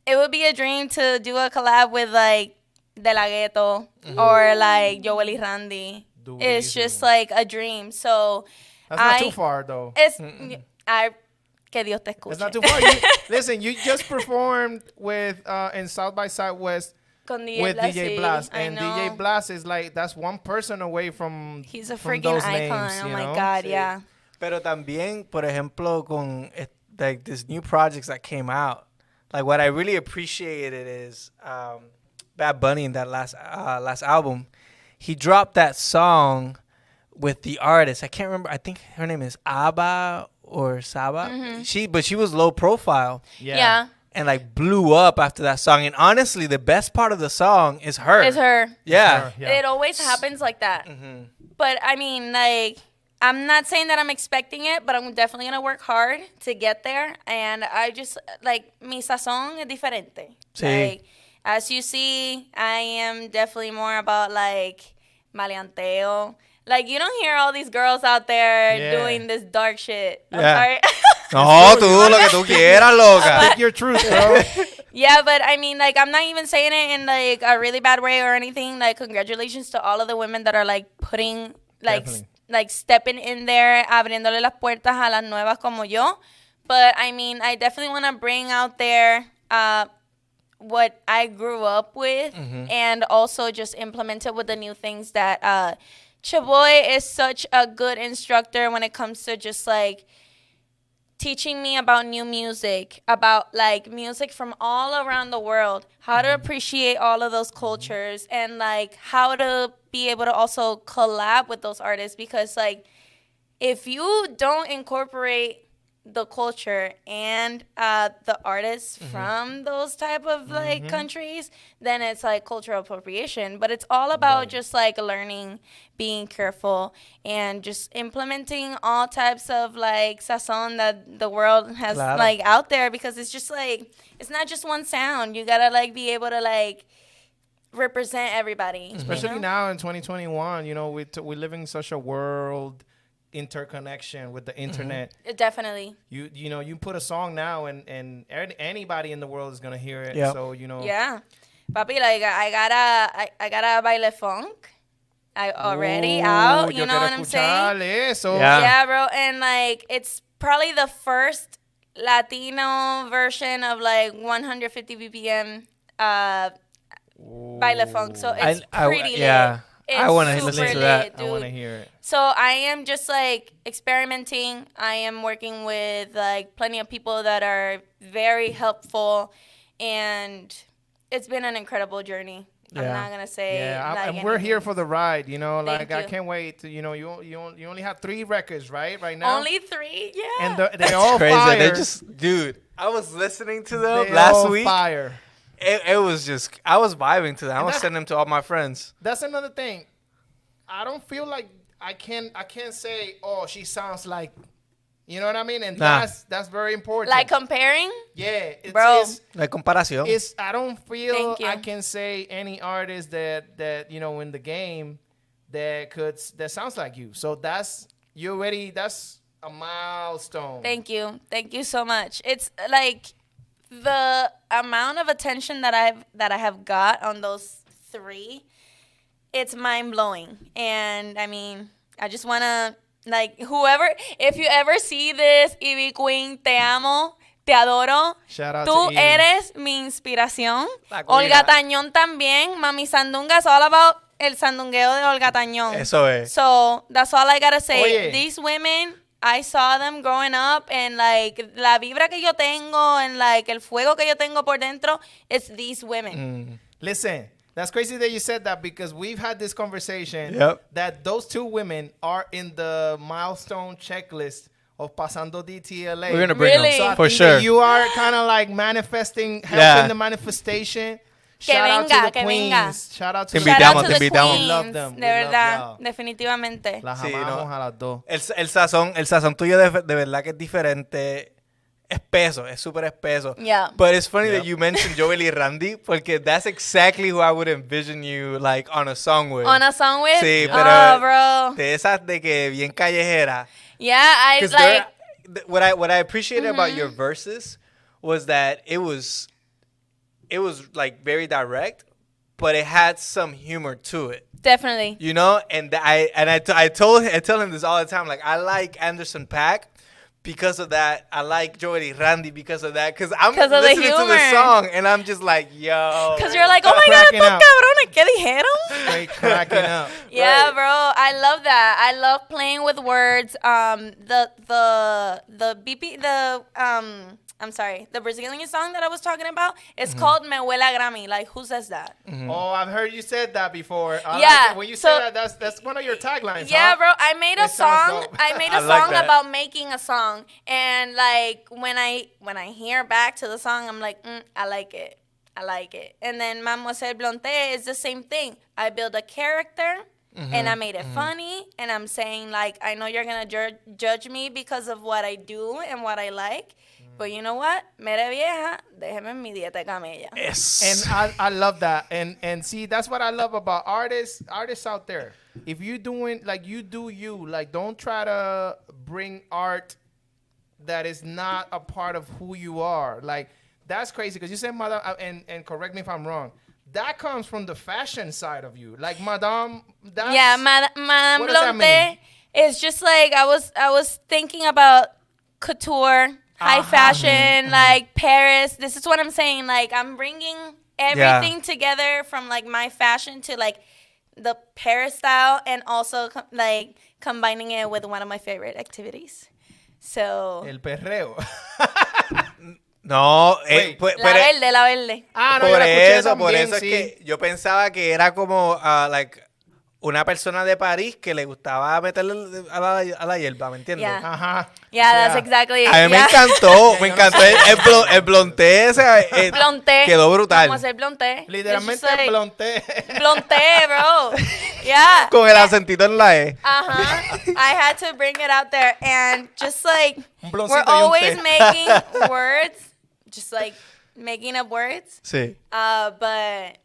it would be a dream to do a collab with like De La Ghetto or like Joel y Randy. It's just like a dream. So That's not too far though. It's que Dios te escuche. It's not too far. Listen, you just performed with in South by Southwest Con DJ with Blas, DJ sí, Blas, I and know. DJ Blas is like that's one person away from. He's a from freaking those icon. names, Oh you my know? God, yeah. Pero también, por ejemplo, con like this new projects that came out, like what I really appreciated is Bad Bunny in that last album. He dropped that song with the artist. I can't remember. I think her name is Aba or Saba. But she was low profile Yeah. and like blew up after that song. And honestly, the best part of the song is her. It's her. Yeah. Yeah. It always happens like that. But I mean, like, I'm not saying that I'm expecting it, but I'm definitely going to work hard to get there. And I just, like, mi sazón es diferente. Sí. Like, as you see, I am definitely more about, like, maleanteo. Like, you don't hear all these girls out there Yeah. doing this dark shit. I'm Yeah. sorry. No, tú lo que tú quieras, loca. Speak your truth, bro. Yeah, but I mean, like, I'm not even saying it in, like, a really bad way or anything. Like, congratulations to all of the women that are, like, putting, like, Definitely. like stepping in there, abriéndole las puertas a las nuevas como yo. But, I mean, I definitely want to bring out there what I grew up with and also just implement it with the new things that Chaboy is such a good instructor when it comes to just, like, teaching me about new music, about like music from all around the world, how to appreciate all of those cultures, and like how to be able to also collab with those artists. Because like if you don't incorporate the culture and the artists from those type of like countries, then it's like cultural appropriation. But it's all about just like learning, being careful, and just implementing all types of like sazon that the world has Claro. like out there, because it's just like it's not just one sound. You gotta like be able to like represent everybody, Especially you know? now in 2021, you know, we live in such a world interconnection with the internet. Definitely. You know, you put a song now and anybody in the world is gonna hear it. Yep. So you know, Yeah, papi, like I got a baile funk. I already Ooh, out. yo You know quiero what I'm saying? escuchar eso. Yeah. Yeah, bro. And like it's probably the first Latino version of like 150 BPM baile funk. So it's pretty lit. yeah. It's I want to super listen to lit, that. I want to dude. hear it. So I am just like experimenting. I am working with like plenty of people that are very helpful, and it's been an incredible journey. I'm not gonna say. Yeah, like, and we're here anything. for the ride. You know, Thank like I you. can't wait to. You know, you only have 3 records, right now. Only 3, yeah. And they all Crazy. fire. They just, dude. I was listening to them They last all week. Fire. It was just, I was vibing to them. I And was that- sending them to all my friends. That's another thing. I don't feel like I can't say, oh, she sounds like, you know what I mean? And Nah. that's very important. Like comparing, yeah, it's, Bro. La comparación. it's I don't feel Thank you. I can say any artist that you know in the game that sounds like you. So that's a milestone. Thank you so much. It's like the amount of attention that I have got on those 3, it's mind blowing. And I mean, I just wanna like whoever, if you ever see this, Ivy Queen, te amo, te adoro. Shout out Tú to Ivy. eres mi inspiración. La Olga cuida. Tañón también. Mami Sandunga is all about el sandungueo de Olga Tañón. Eso es. So that's all I gotta say. Oye. These women, I saw them growing up, and like la vibra que yo tengo, and like el fuego que yo tengo por dentro, it's these women. Listen, that's crazy that you said that because we've had this conversation Yep. that those 2 women are in the milestone checklist of Pasando DTLA. We're going to bring Really? them. So I For think that sure. you are kind of like manifesting, helping Yeah. the manifestation. Que Shout out venga, to the que queens. venga. Shout out to Te the Shout invitamos, out to te the invitamos. queens, We love them. de We love verdad, y'all. definitivamente. Las Sí, amamos no. a las 2. El sazón tuyo de verdad que es diferente. Espeso, es súper espeso. Yeah. But it's funny Yep. that you mentioned Joel y Randy porque that's exactly who I would envision you like on a song with. On a song with? Sí, Oh, pero bro. de esas de que bien callejera. Yeah, I 'Cause like. what I appreciated about your verses was that it was like very direct, but it had some humor to it. Definitely. You know, and I tell him this all the time. Like I like Anderson .Paak because of that. I like Joey Randy because of that. Because I'm 'Cause of the listening to the humor. song and I'm just like, yo. Because you're like, oh my God, Cracking estos up. cabrones, ¿qué dijeron? Straight cracking up. Yeah, Right. bro, I love that. I love playing with words. The Brazilian song that I was talking about is called Me Huele a Grammy. Like, who says that? Oh, I've heard you said that before. I Yeah, like it. When you so- say that, that's one of your taglines. Yeah, huh? bro. I made a It sounds song. dope. I made I a like song that. about making a song, and like when I hear back to the song, I'm like, I like it. I like it. And then Mademoiselle Blonté is the same thing. I build a character. And I made it funny, and I'm saying like, I know you're gonna judge me because of what I do and what I like, but you know what? Mere vieja, déjeme en mi dieta de camella. Yes. And I love that. And see, that's what I love about artists out there. If you're doing like you do you, like don't try to bring art that is not a part of who you are. Like that's crazy because you said Madame, and correct me if I'm wrong. That comes from the fashion side of you. Like Madame, that's, Yeah, Madame what does that Blonté mean? is just like I was thinking about couture, high fashion, like Paris. This is what I'm saying. Like I'm bringing everything together from like my fashion to like the Paris style, and also like combining it with one of my favorite activities. So El perreo. No, Wait. la verde. Ah, no, yo por la escuché eso también, es sí. que yo pensaba que era como like una persona de París que le gustaba meterle a la hierba, ¿me entiendes? Yeah. Ajá. Yeah, that's exactly it. A mí me Yeah. encantó, me encantó el blonté ese, Blonté. quedó brutal. Vamos a hacer blonté. Literalmente It's just like, blonté. Blonté, bro. Yeah. Con el acentito en la E. I had to bring it out there, and just like Un bloncito we're y un always té. making words, just like making up words. Sí. But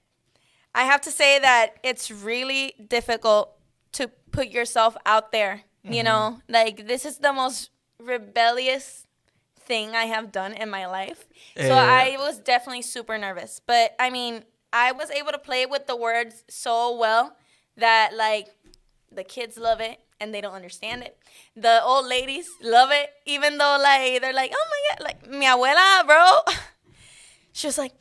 I have to say that it's really difficult to put yourself out there. You know, like this is the most rebellious thing I have done in my life. So I was definitely super nervous. But I mean, I was able to play with the words so well that like the kids love it and they don't understand it. The old ladies love it, even though like they're like, oh my God, like mi abuela, bro. She was like,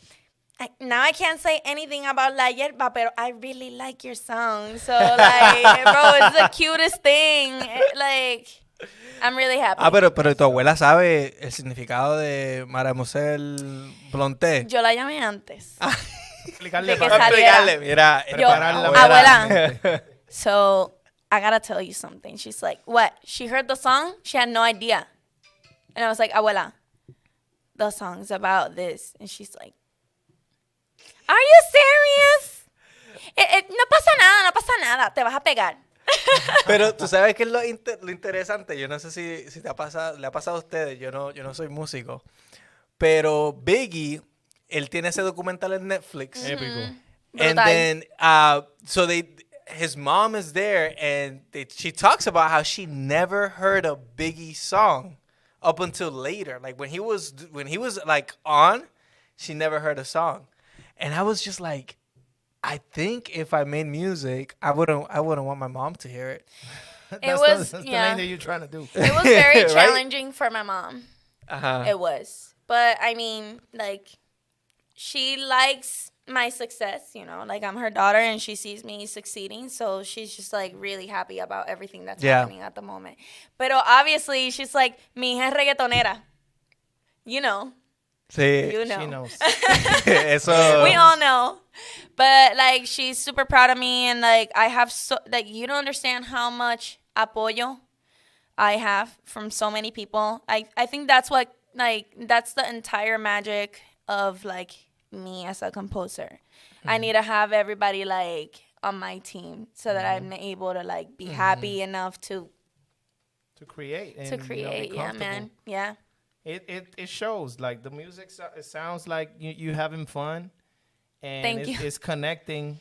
now I can't say anything about La Yerba, pero I really like your song. So, like, bro, it's the cutest thing. Like, I'm really happy. Ah, pero tu abuela sabe el significado de Mademoiselle Blonté. Yo la llamé antes. Explicarle de que para- saliera. Mira, Yo, prepararla abuela. So I gotta tell you something. She's like, what? She heard the song. She had no idea. And I was like, abuela, the song's about this. And she's like, are you serious? No pasa nada, no pasa nada. Te vas a pegar. Pero tú sabes qué es lo interesante. Yo no sé si te ha pasado, le ha pasado a ustedes. Yo no soy músico. Pero Biggie, él tiene ese documental en Netflix. Épico. And Brutal. then, so his mom is there, and she talks about how she never heard a Biggie song up until later. Like when he was like on, she never heard a song, and I was just like, I think if I made music, I wouldn't want my mom to hear it. That's the lane that you're trying to do. It was very Right? challenging for my mom. Uh-huh. It was. But I mean, like, she likes my success, you know, like I'm her daughter and she sees me succeeding. So she's just like really happy about everything that's happening at the moment. But obviously she's like, mi hija es reggaetonera. You know. Sí. You know. She knows. Eso. We all know. But like she's super proud of me and like I have you don't understand how much apoyo I have from so many people. I think that's what that's the entire magic of like me as a composer. I need to have everybody like on my team so that I'm able to like be happy enough to create. And, create. be Yeah, man. comfortable. Yeah. It shows like the music. It sounds like you having fun, and Thank you. it's connecting.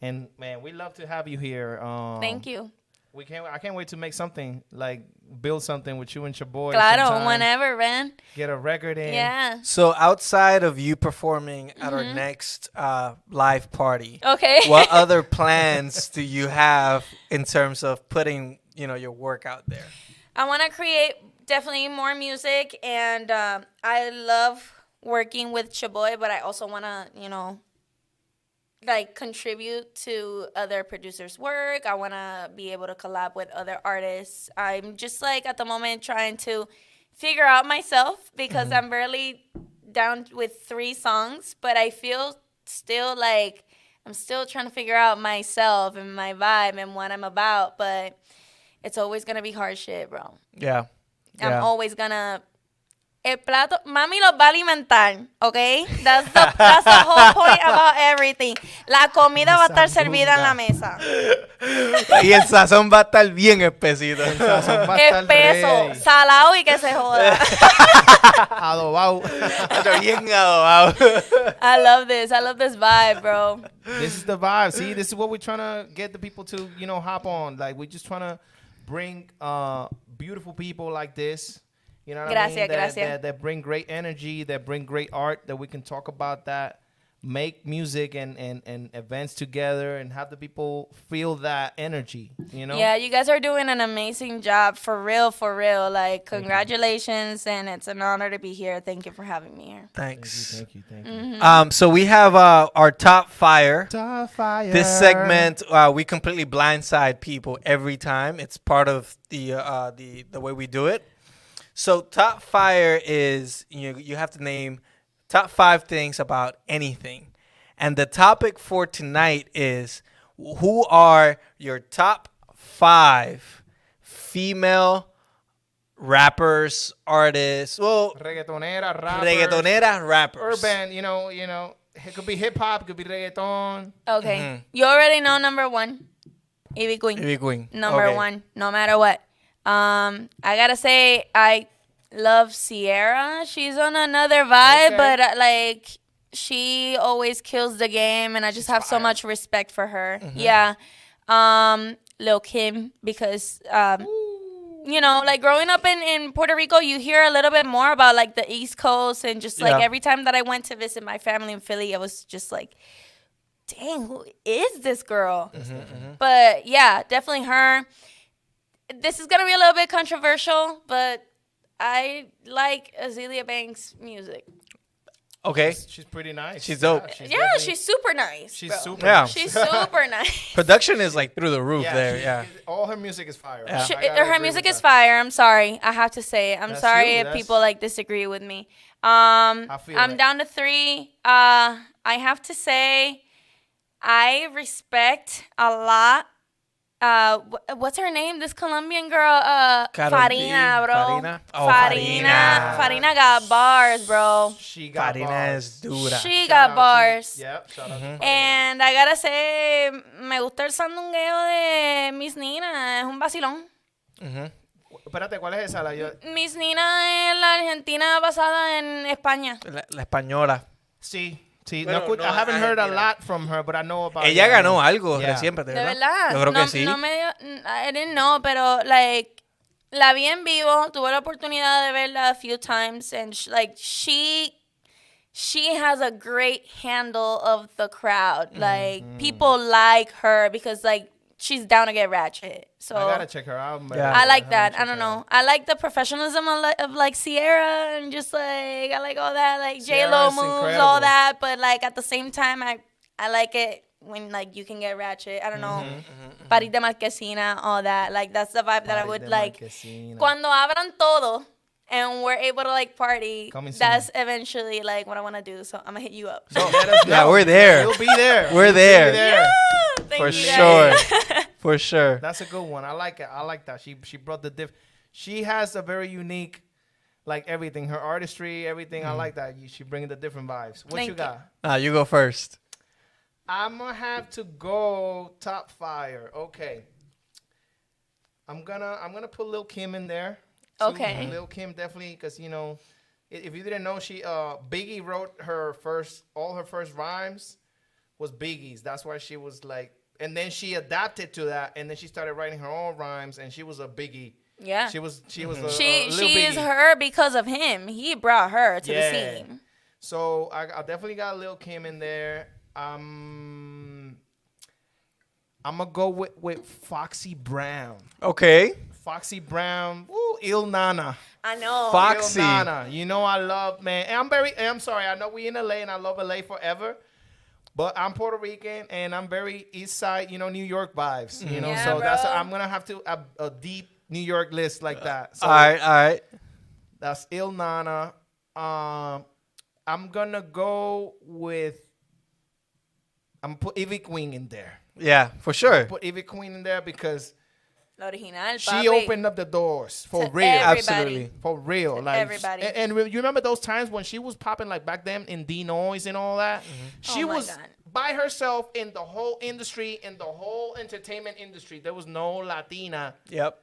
And man, we love to have you here. Thank you. I can't wait to make something like build something with you and your boy. Claro, sometime. whenever, man. Get a record in. Yeah. So outside of you performing at our next live party, Okay. what other plans do you have in terms of putting, your work out there? I want to create definitely more music, and I love working with Chaboy, but I also want to, like contribute to other producers' work. I want to be able to collab with other artists. I'm just like at the moment trying to figure out myself because I'm barely down with 3 songs, but I feel still like I'm still trying to figure out myself and my vibe and what I'm about, but it's always going to be hard shit, bro. Yeah. I'm always gonna. El plato, mami los va a alimentar, okay? That's the whole point about everything. La comida va a estar servida en la mesa. Y el sazón va a estar bien espesito. Espeso, salado y que se joda. Adobado. Bien adobado. I love this vibe, bro. This is the vibe. See, this is what we're trying to get the people to, hop on. Like, we're just trying to bring beautiful people like this. You know what I mean? That bring great energy, that bring great art, that we can talk about that, make music and events together and have the people feel that energy, Yeah, you guys are doing an amazing job, for real. Like, congratulations, and it's an honor to be here. Thank you for having me here. Thanks. Thank you. So we have our top fire. Top fire. This segment, we completely blindside people every time. It's part of the way we do it. So top fire is you have to name top 5 things about anything. And the topic for tonight is, who are your top 5 female rappers, artists, Reggaetonera, rappers. urban, it could be hip hop, it could be reggaeton. Okay. You already know number 1, Ivy Queen. Number 1, no matter what. I gotta say, I love Sierra. She's on another vibe, but like she always kills the game, and I just have so much respect for her. Yeah. Lil Kim, because like growing up in Puerto Rico, you hear a little bit more about like the East Coast, and just like every time that I went to visit my family in Philly, I was just like, dang, who is this girl? But yeah, definitely her. This is going to be a little bit controversial, but I like Azealia Banks' music. Okay. She's pretty nice. She's dope. She's super nice. She's bro. super Yeah. nice. She's super nice. Production is like through the roof there. Yeah. All her music is fire. Yeah. Her music is fire. I'm sorry. I have to say it. I'm sorry you. if people like disagree with me. feel I'm it. down to 3. I have to say, I respect a lot. What's her name? This Colombian girl, Karol G, Farina, bro. Farina? Oh, Farina. Farina. Farina got bars, bro. She got Farina bars. es dura. She Shout got out to- bars. Yep, shout out to Farina. And I gotta say, me gusta el sandungueo de Miss Nina. Es un vacilón. Espérate, ¿cuál es esa? Miss Nina es la argentina basada en España. La española. Sí, sí. Bueno, No, no, I haven't heard a Argentina. lot from her, but I know about Ella it. ganó algo Yeah. reciente, De ¿verdad? verdad. Yo creo no, que sí. No me dio, I didn't know, pero like la vi en vivo, tuve la oportunidad de verla a few times, and she has a great handle of the crowd. Like people like her because like she's down to get ratchet. So I gotta check her out. Man. Yeah. I like haven't that. I checked don't her out. know. I like the professionalism of like Sierra and just like I like all that like J Lo Sierra's moves, incredible. all that. But like at the same time, I like it when like you can get ratchet. I don't know, Paris de Marquesina, all that. Like that's the vibe that I Paris would de like. Marquesina. Cuando abran todo and we're able to like party, Coming soon. that's eventually like what I want to do. So I'm gonna hit you up. So let us Yeah, know. we're there. You'll be there. We're You'll be there. there. Thank For you sure. guys. For sure. That's a good one. I like it. I like that. She brought the She has a very unique, like everything. Her artistry, everything. I like that. She bringing the different vibes. What Thank you you. got? You go first. I'm gonna have to go top fire. Okay. I'm gonna put Lil Kim in there. too. Okay. Lil Kim definitely, because you know, if you didn't know, she Biggie wrote all her first rhymes was Biggie's. That's why she was like, and then she adapted to that, and then she started writing her own rhymes, and she was a Biggie. Yeah. She was a She Lil is Biggie. her because of him. He brought her to Yeah. the scene. So I definitely got Lil Kim in there. I'm gonna go with Foxy Brown. Okay. Foxy Brown, woo, Il Nana. I know. Foxy. Il Nana. You know I love, man. And I'm sorry, I know we in LA and I love LA forever. But I'm Puerto Rican and I'm very East Side, New York vibes. You know, Yeah, so that's bro. I'm gonna have to a deep New York list like that. So All right. that's Il Nana. I'm gonna go with. I'm gonna put Ivy Queen in there. Yeah, for sure. Put Ivy Queen in there because La original, she papi. opened up the doors for To real. everybody. Absolutely. For real, like everybody. And you remember those times when she was popping like back then in D Noise and all that. She Oh my was God. by herself in the whole industry, in the whole entertainment industry. There was no Latina, Yep.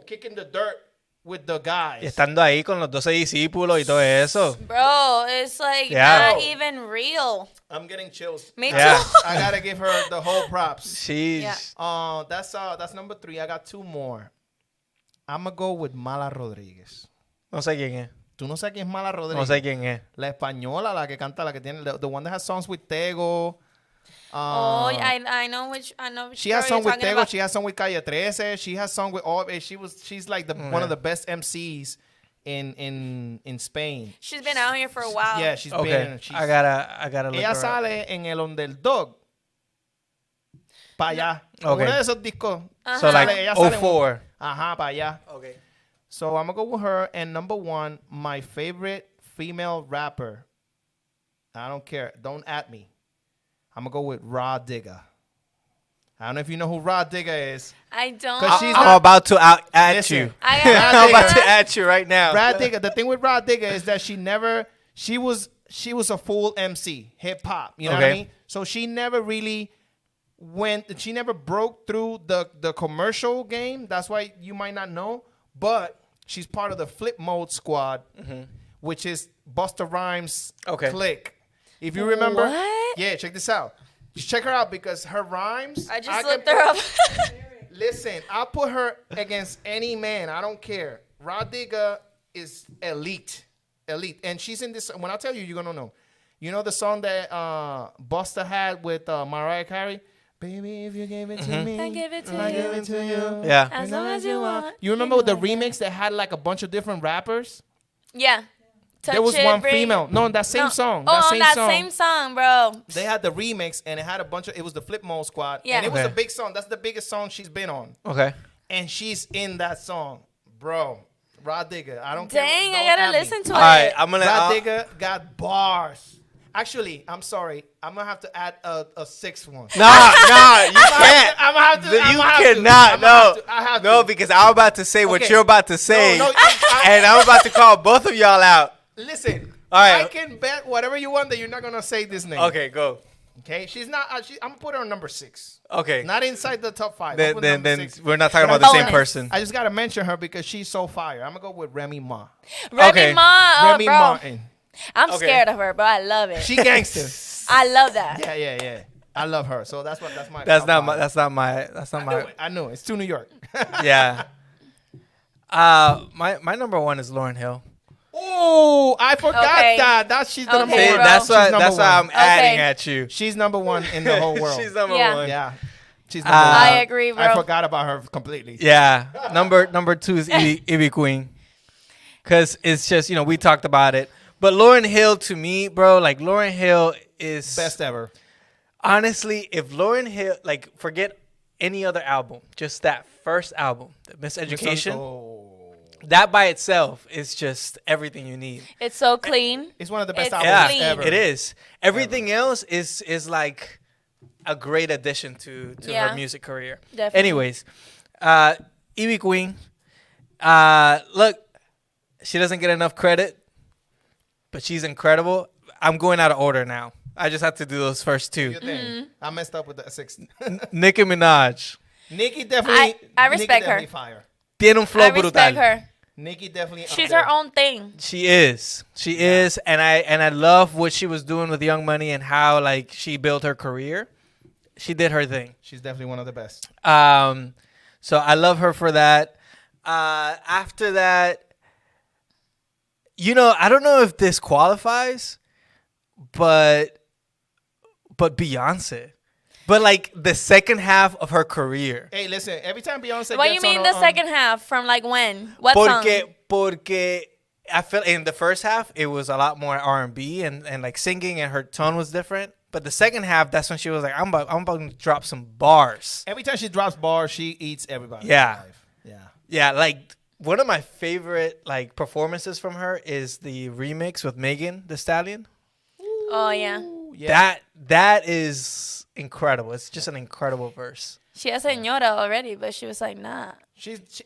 kicking the dirt with the guys. Y estando ahí con los 12 discípulos y todo eso. Bro, it's like Yeah. not even real. I'm getting chills. Me Yeah. too. I gotta give her the whole props. She's Yeah. That's number 3. I got 2 more. I'm gonna go with Mala Rodríguez. no sé quién es. ¿Tú no sabes quién es Mala Rodríguez? No sé quién es. La española, la que canta, la que tiene, the one that has songs with Tego. Oh, I know which She has girl song you're with talking Tego. about. She has song with Calle 13. She has song with all. She's like one of the best MCs in Spain. She's been out here for a while. Yeah, she's Okay. been. I gotta look Ella her up. sale en el Underdog. Pa allá. Okay. Uno de esos discos. So like Ella sale en- 04. Ajá, pa allá. Okay. So I'm gonna go with her. And number 1, my favorite female rapper. I don't care. Don't at me. I'm gonna go with Raw Digga. I don't know if you know who Raw Digga is. I don't. 'Cause she's I'm not- about to at Listen. you. I Rod I'm about Digga. to at you right now. Raw Digga. The thing with Raw Digga is that she was a full MC, hip hop. You know what I Okay. mean? So she never really she never broke through the commercial game. That's why you might not know. But she's part of the Flip Mode Squad, which is Busta Rhymes' Okay. clique. If you remember, What? yeah, check this out. Just check her out because her rhymes. I just can looked her up. Listen, I'll put her against any man. I don't care. Rod Digga is elite. And she's in this. When I tell you, you're going to know. You know the song that Busta had with Mariah Carey? Baby, if you gave it to me, I give it to I you. give it to you. Yeah. As long as you want. You remember the remix that had like a bunch of different rappers? Yeah. There was Touch it, one bring- female. No, that same No. song. Oh, That on same that song. same song, bro. They had the remix and it had a bunch of. It was the Flip Mode Squad. Yeah. And it was Okay. a big song. That's the biggest song she's been on. Okay. And she's in that song, bro. Rod Digger. I don't care. Dang, Don't I gotta at me. listen to All right, it. I'm gonna. Rod Digger got bars. Actually, I'm sorry. I'm gonna have to add a sixth one. Nah, you can't. I'm gonna have to. You cannot. No, I have no, to. because I'm about to say what Okay. you're about to say, No, and I'm about to call both of y'all out. Listen. All right. I can bet whatever you want that you're not gonna say this name. Okay, go. Okay. She's not. I'm gonna put her on number 6. Okay. Not inside the top 5. I'll put Then number 6. we're not talking But about the same bonus. person. I just gotta mention her because she's so fire. I'm gonna go with Remy Ma. Remy Okay. Ma, oh, Remy bro. Martin. I'm Okay. scared of her, but I love it. She gangster. I love that. Yeah. I love her. So that's my. That's top not my. five. That's not my. That's not my. I knew it. It's to New York. Yeah. My number one is Lauryn Hill. Oh, I forgot Okay. that. She's the number Okay, See, one. bro. that's She's why. number That's why one. I'm adding Okay. at you. She's number 1 in the whole world. She's number Yeah. one. Yeah. She's number Uh, 1. I agree, bro. I forgot about her completely. Yeah. Number 2 is Ivy Queen. Cause it's just we talked about it, but Lauryn Hill to me, bro, like Lauryn Hill is Best ever. honestly, if Lauryn Hill, like, forget any other album, just that first album, the Miseducation, Oh. that by itself is just everything you need. It's so clean. It's one of the best It's albums clean. ever. It is. Everything else is like a great addition to Yeah. her music career. Definitely. Anyways, Ivy Queen, look, she doesn't get enough credit, but she's incredible. I'm going out of order now. I just have to do those first two. Good thing. I messed up with the 6. Nicki Minaj. Nicki definitely. I respect Nicki her. definitely fire. Tiene un flow I respect brutal. her. Nicki definitely. up She's there. her own thing. She is, and I love what she was doing with Young Money and how like she built her career. She did her thing. She's definitely one of the best. So I love her for that. After that, I don't know if this qualifies, but Beyonce, but like the second half of her career. Hey, listen. Every time Beyonce. What do you gets mean on the a, second half? From like when? What song? Porque I feel in the first half it was a lot more R&B and like singing, and her tone was different. But the second half, that's when she was like, I'm about to drop some bars. Every time she drops bars, she eats everybody. Yeah. alive. Yeah. Yeah, like one of my favorite like performances from her is the remix with Megan Thee Stallion. Oh yeah. Yeah. That is incredible. It's just an incredible verse. She has señora already, but she was like, nah.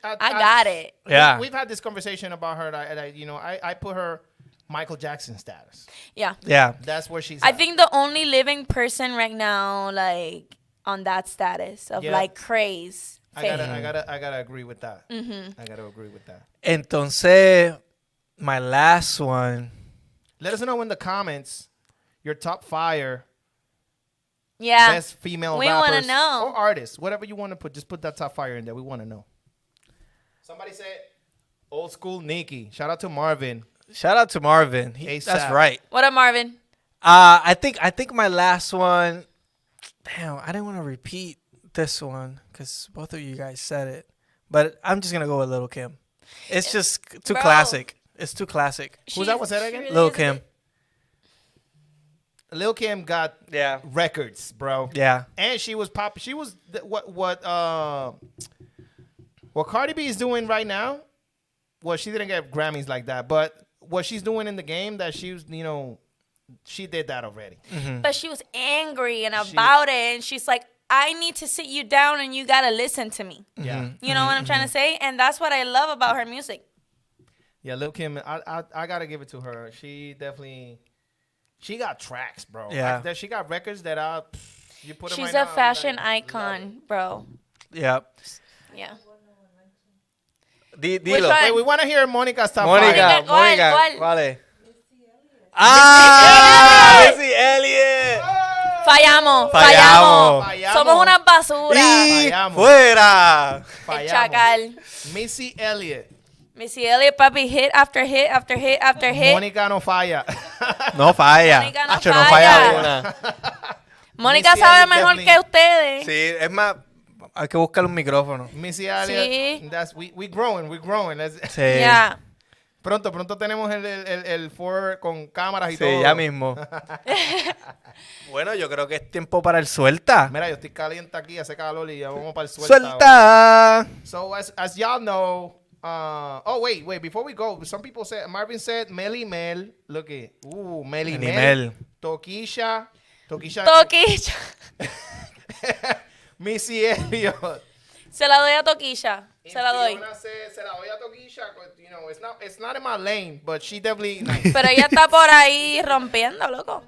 I got it. Yeah. We've had this conversation about her. I put her Michael Jackson status. Yeah. Yeah. That's where she's. I at. think the only living person right now, like on that status of Yeah. like craze. I fame. gotta agree with that. I gotta agree with that. Entonces, my last one. Let us know in the comments your top 5 Yeah. best female We rappers wanna know. or artists, whatever you want to put. Just put that top 5 in there. We want to know. Somebody said old school Nicki. Shout out to Marvin. Shout out to Marvin. ASAP. That's right. What up, Marvin? I think my last one. Damn, I didn't want to repeat this one because both of you guys said it, but I'm just gonna go with Lil' Kim. It's just too Bro. classic. It's too classic. Who's that? What's that again? really Lil' is a Kim. bit- Lil Kim got Yeah. records, bro. Yeah. And she was pop. She was what Cardi B is doing right now. Well, she didn't get Grammys like that, but what she's doing in the game, that she was, she did that already. But she was angry and about it, and she's like, I need to sit you down and you gotta listen to me. Yeah, You know what I'm trying to say? And that's what I love about her music. yeah. Lil Kim, I gotta give it to her. She definitely, she got tracks, bro. Yeah. She got records that you put. 'em She's right a now, I'll be fashion like, icon, bro. Yeah. Yeah. Dilo. one? Wait, we want to hear Monica's top Mónica, 5. ¿Cuál? ¿cuál es? Ah, Missy Elliott. Fallamos. Fallamos. Somos una basura. Y Fallamos. fuera. El Fallamos. chacal. Missy Elliott. Missy Elliott, papi, hit after hit after hit after hit. Mónica no falla. No falla. Mónica no Acho, falla. una. Mónica Missy sabe Elliott mejor definitely- que ustedes. Sí, es más, hay que buscar un micrófono. Missy Elliott. Sí. We growing. Sí. Yeah. Pronto tenemos el Ford con cámaras y Sí, todo. ya mismo. Bueno, yo creo que es tiempo para el suelta. Mira, yo estoy caliente aquí, hace calor y ya vamos para el suelta. ¡Suelta! So as y'all know, wait. Before we go, some people said, Marvin said Melly Mel. Look at, Melly Melly Mel. Mel. Toquilla. Missy Elliott. Se la doy a Toquilla. Se la doy. Fiona said, se la doy a Toquilla. You know, it's not in my lane, but she definitely. Pero ella está por ahí rompiendo, loco.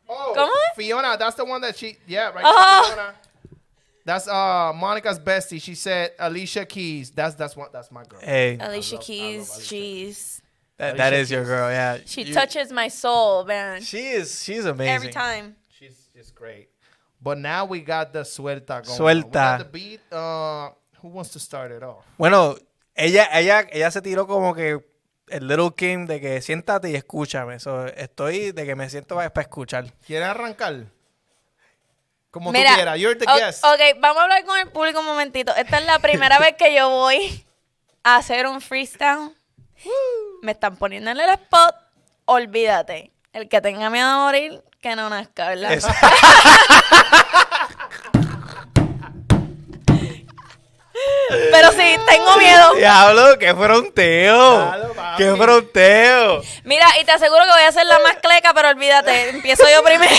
¿Cómo es? Fiona, that's the one that she. Yeah, right. Oh. Fiona. That's Monica's bestie. She said Alicia Keys. That's my girl. Hey, Alicia Keys, she's that is your girl. Yeah, she touches my soul, man. She's amazing. Every time. She's just great. But now we got the suelta going. Suelta. We got the beat. Who wants to start it off? Bueno, ella se tiró como que el Little Kim de que siéntate y escúchame. So, estoy de que me siento para escuchar. ¿Quieres arrancar? Como Mira, tú quieras. You're the guest. Ok, vamos a hablar con el público un momentito. Esta es la primera vez que yo voy a hacer un freestyle. Me están poniendo en el spot. Olvídate. El que tenga miedo a morir, que no nazca, ¿verdad? Pero sí, tengo miedo. Diablo, qué fronteo. Qué fronteo. Mira, y te aseguro que voy a hacer la más cleca, pero olvídate. Empiezo yo primero.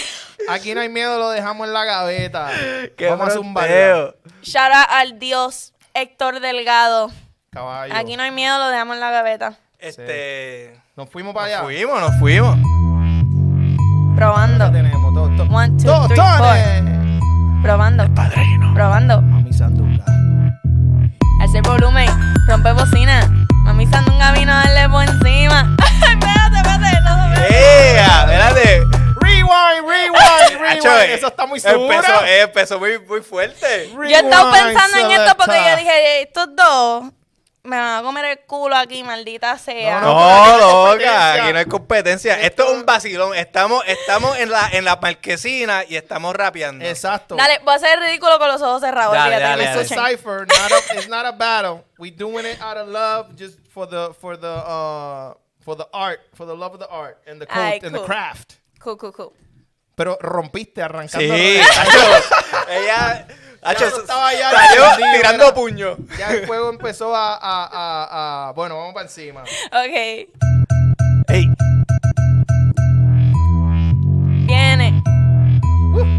Aquí no hay miedo, lo dejamos en la gaveta. Qué Vamos a fronteo. zumbarla. Shout out al dios Héctor Delgado. Caballo. Aquí no hay miedo, lo dejamos en la gaveta. Nos fuimos para allá. Nos fuimos. Probando. Ya tenemos todo. 1, 2, 3, 4. Probando. Padrino. Probando. Mami Sandunga. Alza el volumen. Rompe bocina. Mami Sandunga vino a darle por encima. Espérate. No, Espérate. Rewind. Acho, Eso está muy seguro. Empezó muy fuerte. yo he estado pensando en esto porque yo dije, estos dos me van a comer el culo aquí, maldita sea. No, loca, aquí no hay competencia. Esto es un vacilón. Estamos en la marquesina y estamos rapeando. Exacto. Dale, voy a hacer el ridículo con los ojos cerrados. Dale, Fíjate, dale, me dale. It's a escuchen. cipher, it's not a battle. We doing it out of love, just for the art, for the love of the art and the Ay, and the cool. craft. Cool. Pero rompiste arrancando. Sí, ella estaba ya salió encendido, tirando era- puño. Ya el juego empezó a bueno, vamos para encima. Ok. Ey, Viene.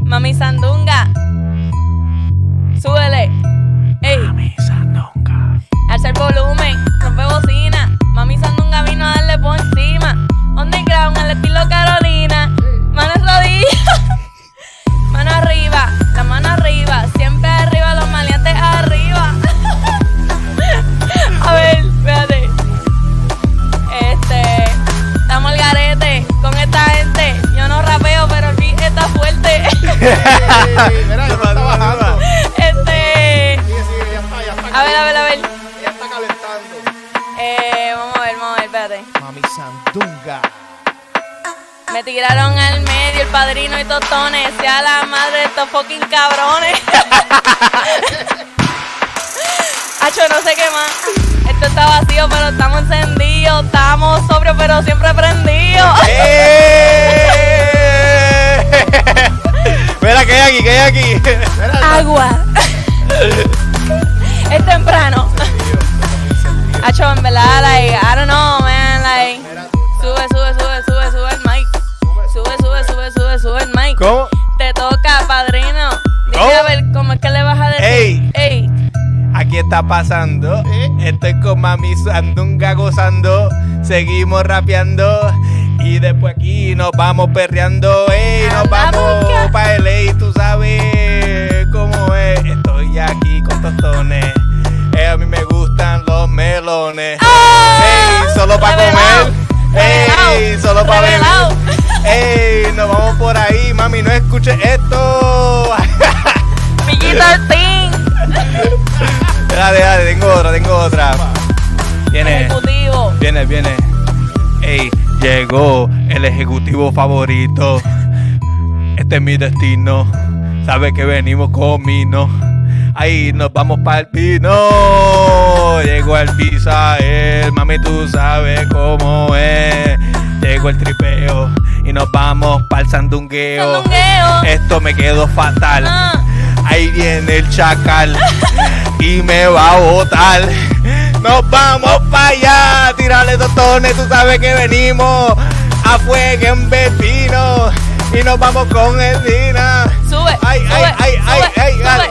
Mami Sandunga. Súbele. Ey. Mami Sandunga. Alza el volumen. Rompe bocina. Mami Sandunga vino a darle por encima. Underground al estilo Carolina. Mano en rodillas. Mano arriba. La mano arriba. Siempre arriba. Los maleantes arriba. A ver, espérate. Estamos al garete con esta gente. Yo no rapeo, pero el beat está fuerte. Mira, ya está bajando. Este. Sigue, ya está. A ver. Ya está calentando. Vamos a ver, espérate. Mami Sandunga. Me tiraron al medio el padrino y tostones. Sea la madre de estos fucking cabrones. Hacho, no sé qué más. Esto está vacío, pero estamos encendidos. Estamos sobrios, pero siempre prendidos. Mira, ¿qué hay aquí? Agua. Es temprano. Hacho, en verdad, like, I don't know, man, like. Sube el mic. Sube el mic. ¿Cómo? Te toca, padrino. Dime ¿Cómo? a ver cómo es que le vas a decir. Ey. Aquí está pasando. Estoy con Mami Sandunga gozando. Seguimos rapeando. Y después aquí nos vamos perreando. Ey, nos vamos pa' LA. Tú sabes cómo es. Estoy aquí con tostones. A mí me gustan los melones. Ey, solo pa' comer. Ey, solo pa' beber. Ey, nos vamos por ahí. Mami, no escuches esto. Pillito al team. Dale, tengo otra. Viene. Ejecutivo. Viene. Ey, llegó el ejecutivo favorito. Este es mi destino. Sabe que venimos con vino. Ahí nos vamos para el pino. Llegó el Pisael. Mami, tú sabes cómo es. Llegó el tripeo. Y nos vamos para el sandungueo. Esto me quedó fatal. Ahí viene el chacal y me va a botar. Nos vamos para allá, tirarle tostones, tú sabes que venimos a fuego en Pepino y nos vamos con el Dina. Sube, Ay, sube, ay, ay, sube, ay, ay, sube. dale.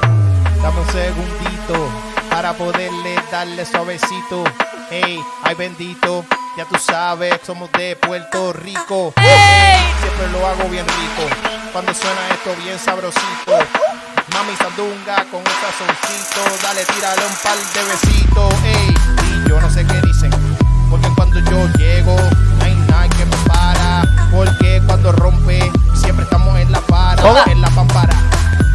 Dame un segundito para poderle darle suavecito. Ey, ay bendito, ya tú sabes, somos de Puerto Rico. ¡Ey! Siempre lo hago bien rico. Cuando suena esto bien sabrosito. Mami Sandunga con un sazoncito. Dale, tírale un par de besitos. Ey, y yo no sé qué dicen. Porque cuando yo llego, no hay nada que me para. Porque cuando rompe, siempre estamos en la para. En la pampara.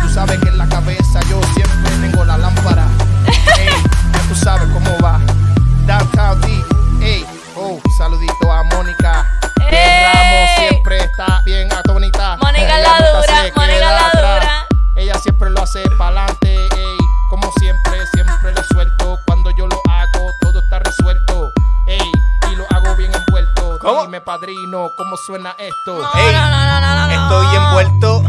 Tú sabes que en la cabeza yo siempre tengo la lámpara. Ey, ya tú sabes cómo va. Downtown D. Ey, oh, saludito a Mónica. Que Ey. Ramos siempre está bien atónita. Mónica Ella la nunca dura, se Mónica queda la atrás. dura. Ella siempre lo hace pa'lante, ey. Como siempre, siempre lo suelto. Cuando yo lo hago, todo está resuelto. Ey, y lo hago bien envuelto. ¿Cómo? Dime, padrino, ¿cómo suena esto? No, Ey, no. Estoy envuelto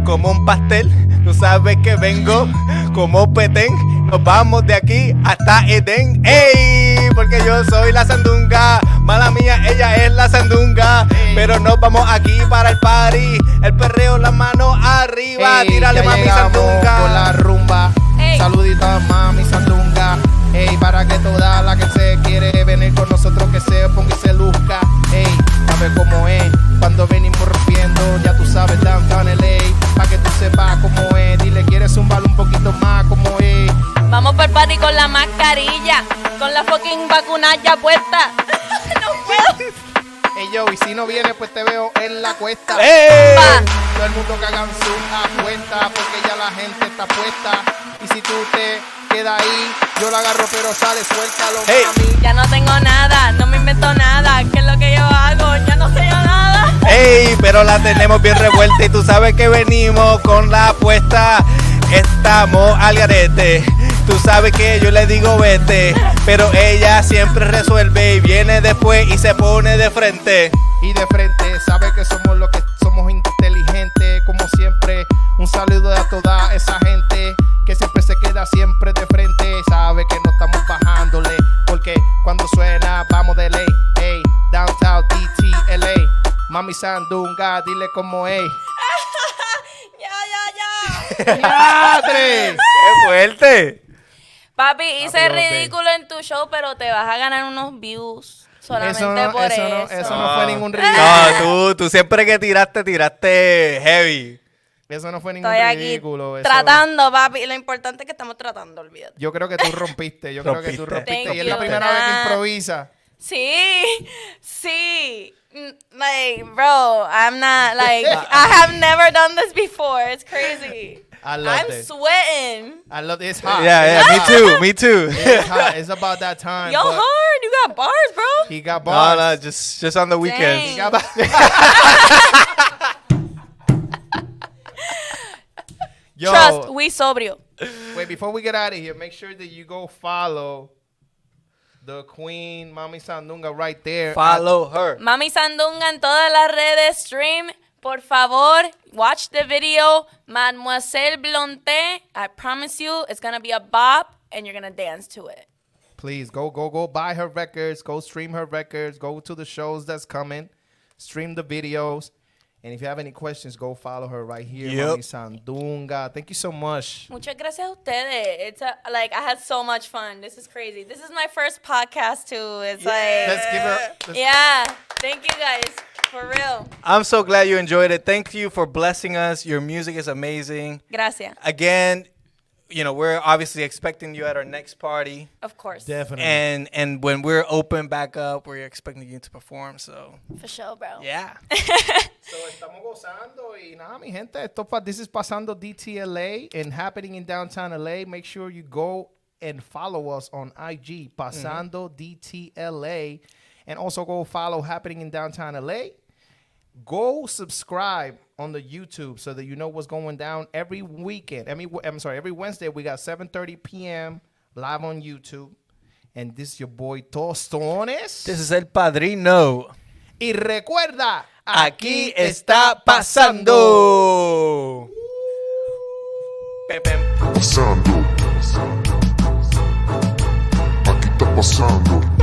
como un pastel. Tú sabes que vengo como Petén. Nos vamos de aquí hasta Edén. ¡Ey! Porque yo soy la Sandunga. Mala mía, ella es la Sandunga. Ey. Pero nos vamos aquí para el party. El perreo, las manos arriba. Ey, Tírale, ya mami llegamos Sandunga. con la rumba. Ey. Saludito a Mami Sandunga. Ey, para que toda la que se quiere venir con nosotros que se ponga y se luzca. Ey, sabe cómo es cuando venimos rompiendo. Ya tú sabes, Downtown LA. Pa' que tú sepas cómo es. Dile, ¿quieres zumbarlo un poquito más? ¿Cómo es? Vamos por party con la mascarilla, con la fucking vacuna ya puesta. No puedo. Ey, yo, y si no vienes, pues te veo en la cuesta. ¡Ey! Pa. Todo el mundo que hagan su apuesta, porque ya la gente está puesta. Y si tú te quedas ahí, yo la agarro, pero sale, suéltalo, Hey. mami. Ya no tengo nada, no me invento nada. ¿Qué es lo que yo hago? Ya no sé yo nada. ¡Ey! Pero la tenemos bien revuelta y tú sabes que venimos con la apuesta. Estamos al garete. Tú sabes que yo le digo vete, pero ella siempre resuelve y viene después y se pone de frente. Y de frente, sabe que somos los que somos inteligentes, como siempre. Un saludo a toda esa gente que siempre se queda siempre de frente. Sabe que no estamos bajándole, porque cuando suena vamos de ley. Hey, Downtown DTLA, Mami Sandunga, dile cómo es. Ya. ¡Madre! ¡Qué fuerte! Papi, hice Papi, ridículo en tu show, pero te vas a ganar unos views solamente por eso. Eso no fue ningún ridículo. No, tú siempre que tiraste heavy. Eso no fue ningún Estoy aquí ridículo. eso- tratando, papi. Lo importante es que estamos tratando, olvídate. Yo creo que tú rompiste. Yo creo que tú Rompiste. rompiste. Thank Y es la you. primera vez que Nah. improvisa. Sí. Like, bro, I'm not, like, I have never done this before. It's crazy. I love I'm this. sweating. I love this. Hot. Yeah, me too. It's hot. It's about that time. Yo, but hard. You got bars, bro. He got No, bars. just on the weekends. Dang. He got bars. Yo, Trust, we sobrio. wait, before we get out of here, make sure that you go follow the queen, Mami Sandunga, right there. Follow her. Mami Sandunga en todas las redes, stream. Por favor, watch the video. Mademoiselle Blonté, I promise you, it's going to be a bop, and you're going to dance to it. Please go buy her records. Go stream her records. Go to the shows that's coming. Stream the videos. And if you have any questions, go follow her right here, Yep. Mami Sandunga. Thank you so much. Muchas gracias a ustedes. It's like I had so much fun. This is crazy. This is my first podcast too. It's like Let's give her. yeah. Thank you guys for real. I'm so glad you enjoyed it. Thank you for blessing us. Your music is amazing. Gracias. Again, you know, we're obviously expecting you at our next party. Of course. Definitely. And when we're open back up, we're expecting you to perform. So, For sure, bro. yeah. So estamos gozando y nada, mi gente. This is Pasando DTLA and happening in downtown LA. Make sure you go and follow us on IG, Pasando DTLA, and also go follow Happening in Downtown LA. Go subscribe on the YouTube so that you know what's going down every weekend. Every Wednesday we got 7:30 p.m. live on YouTube. And this is your boy Tostones. This is El Padrino. Y recuerda, Aquí está pasando. Pem, pem. Pasando. Aquí está pasando.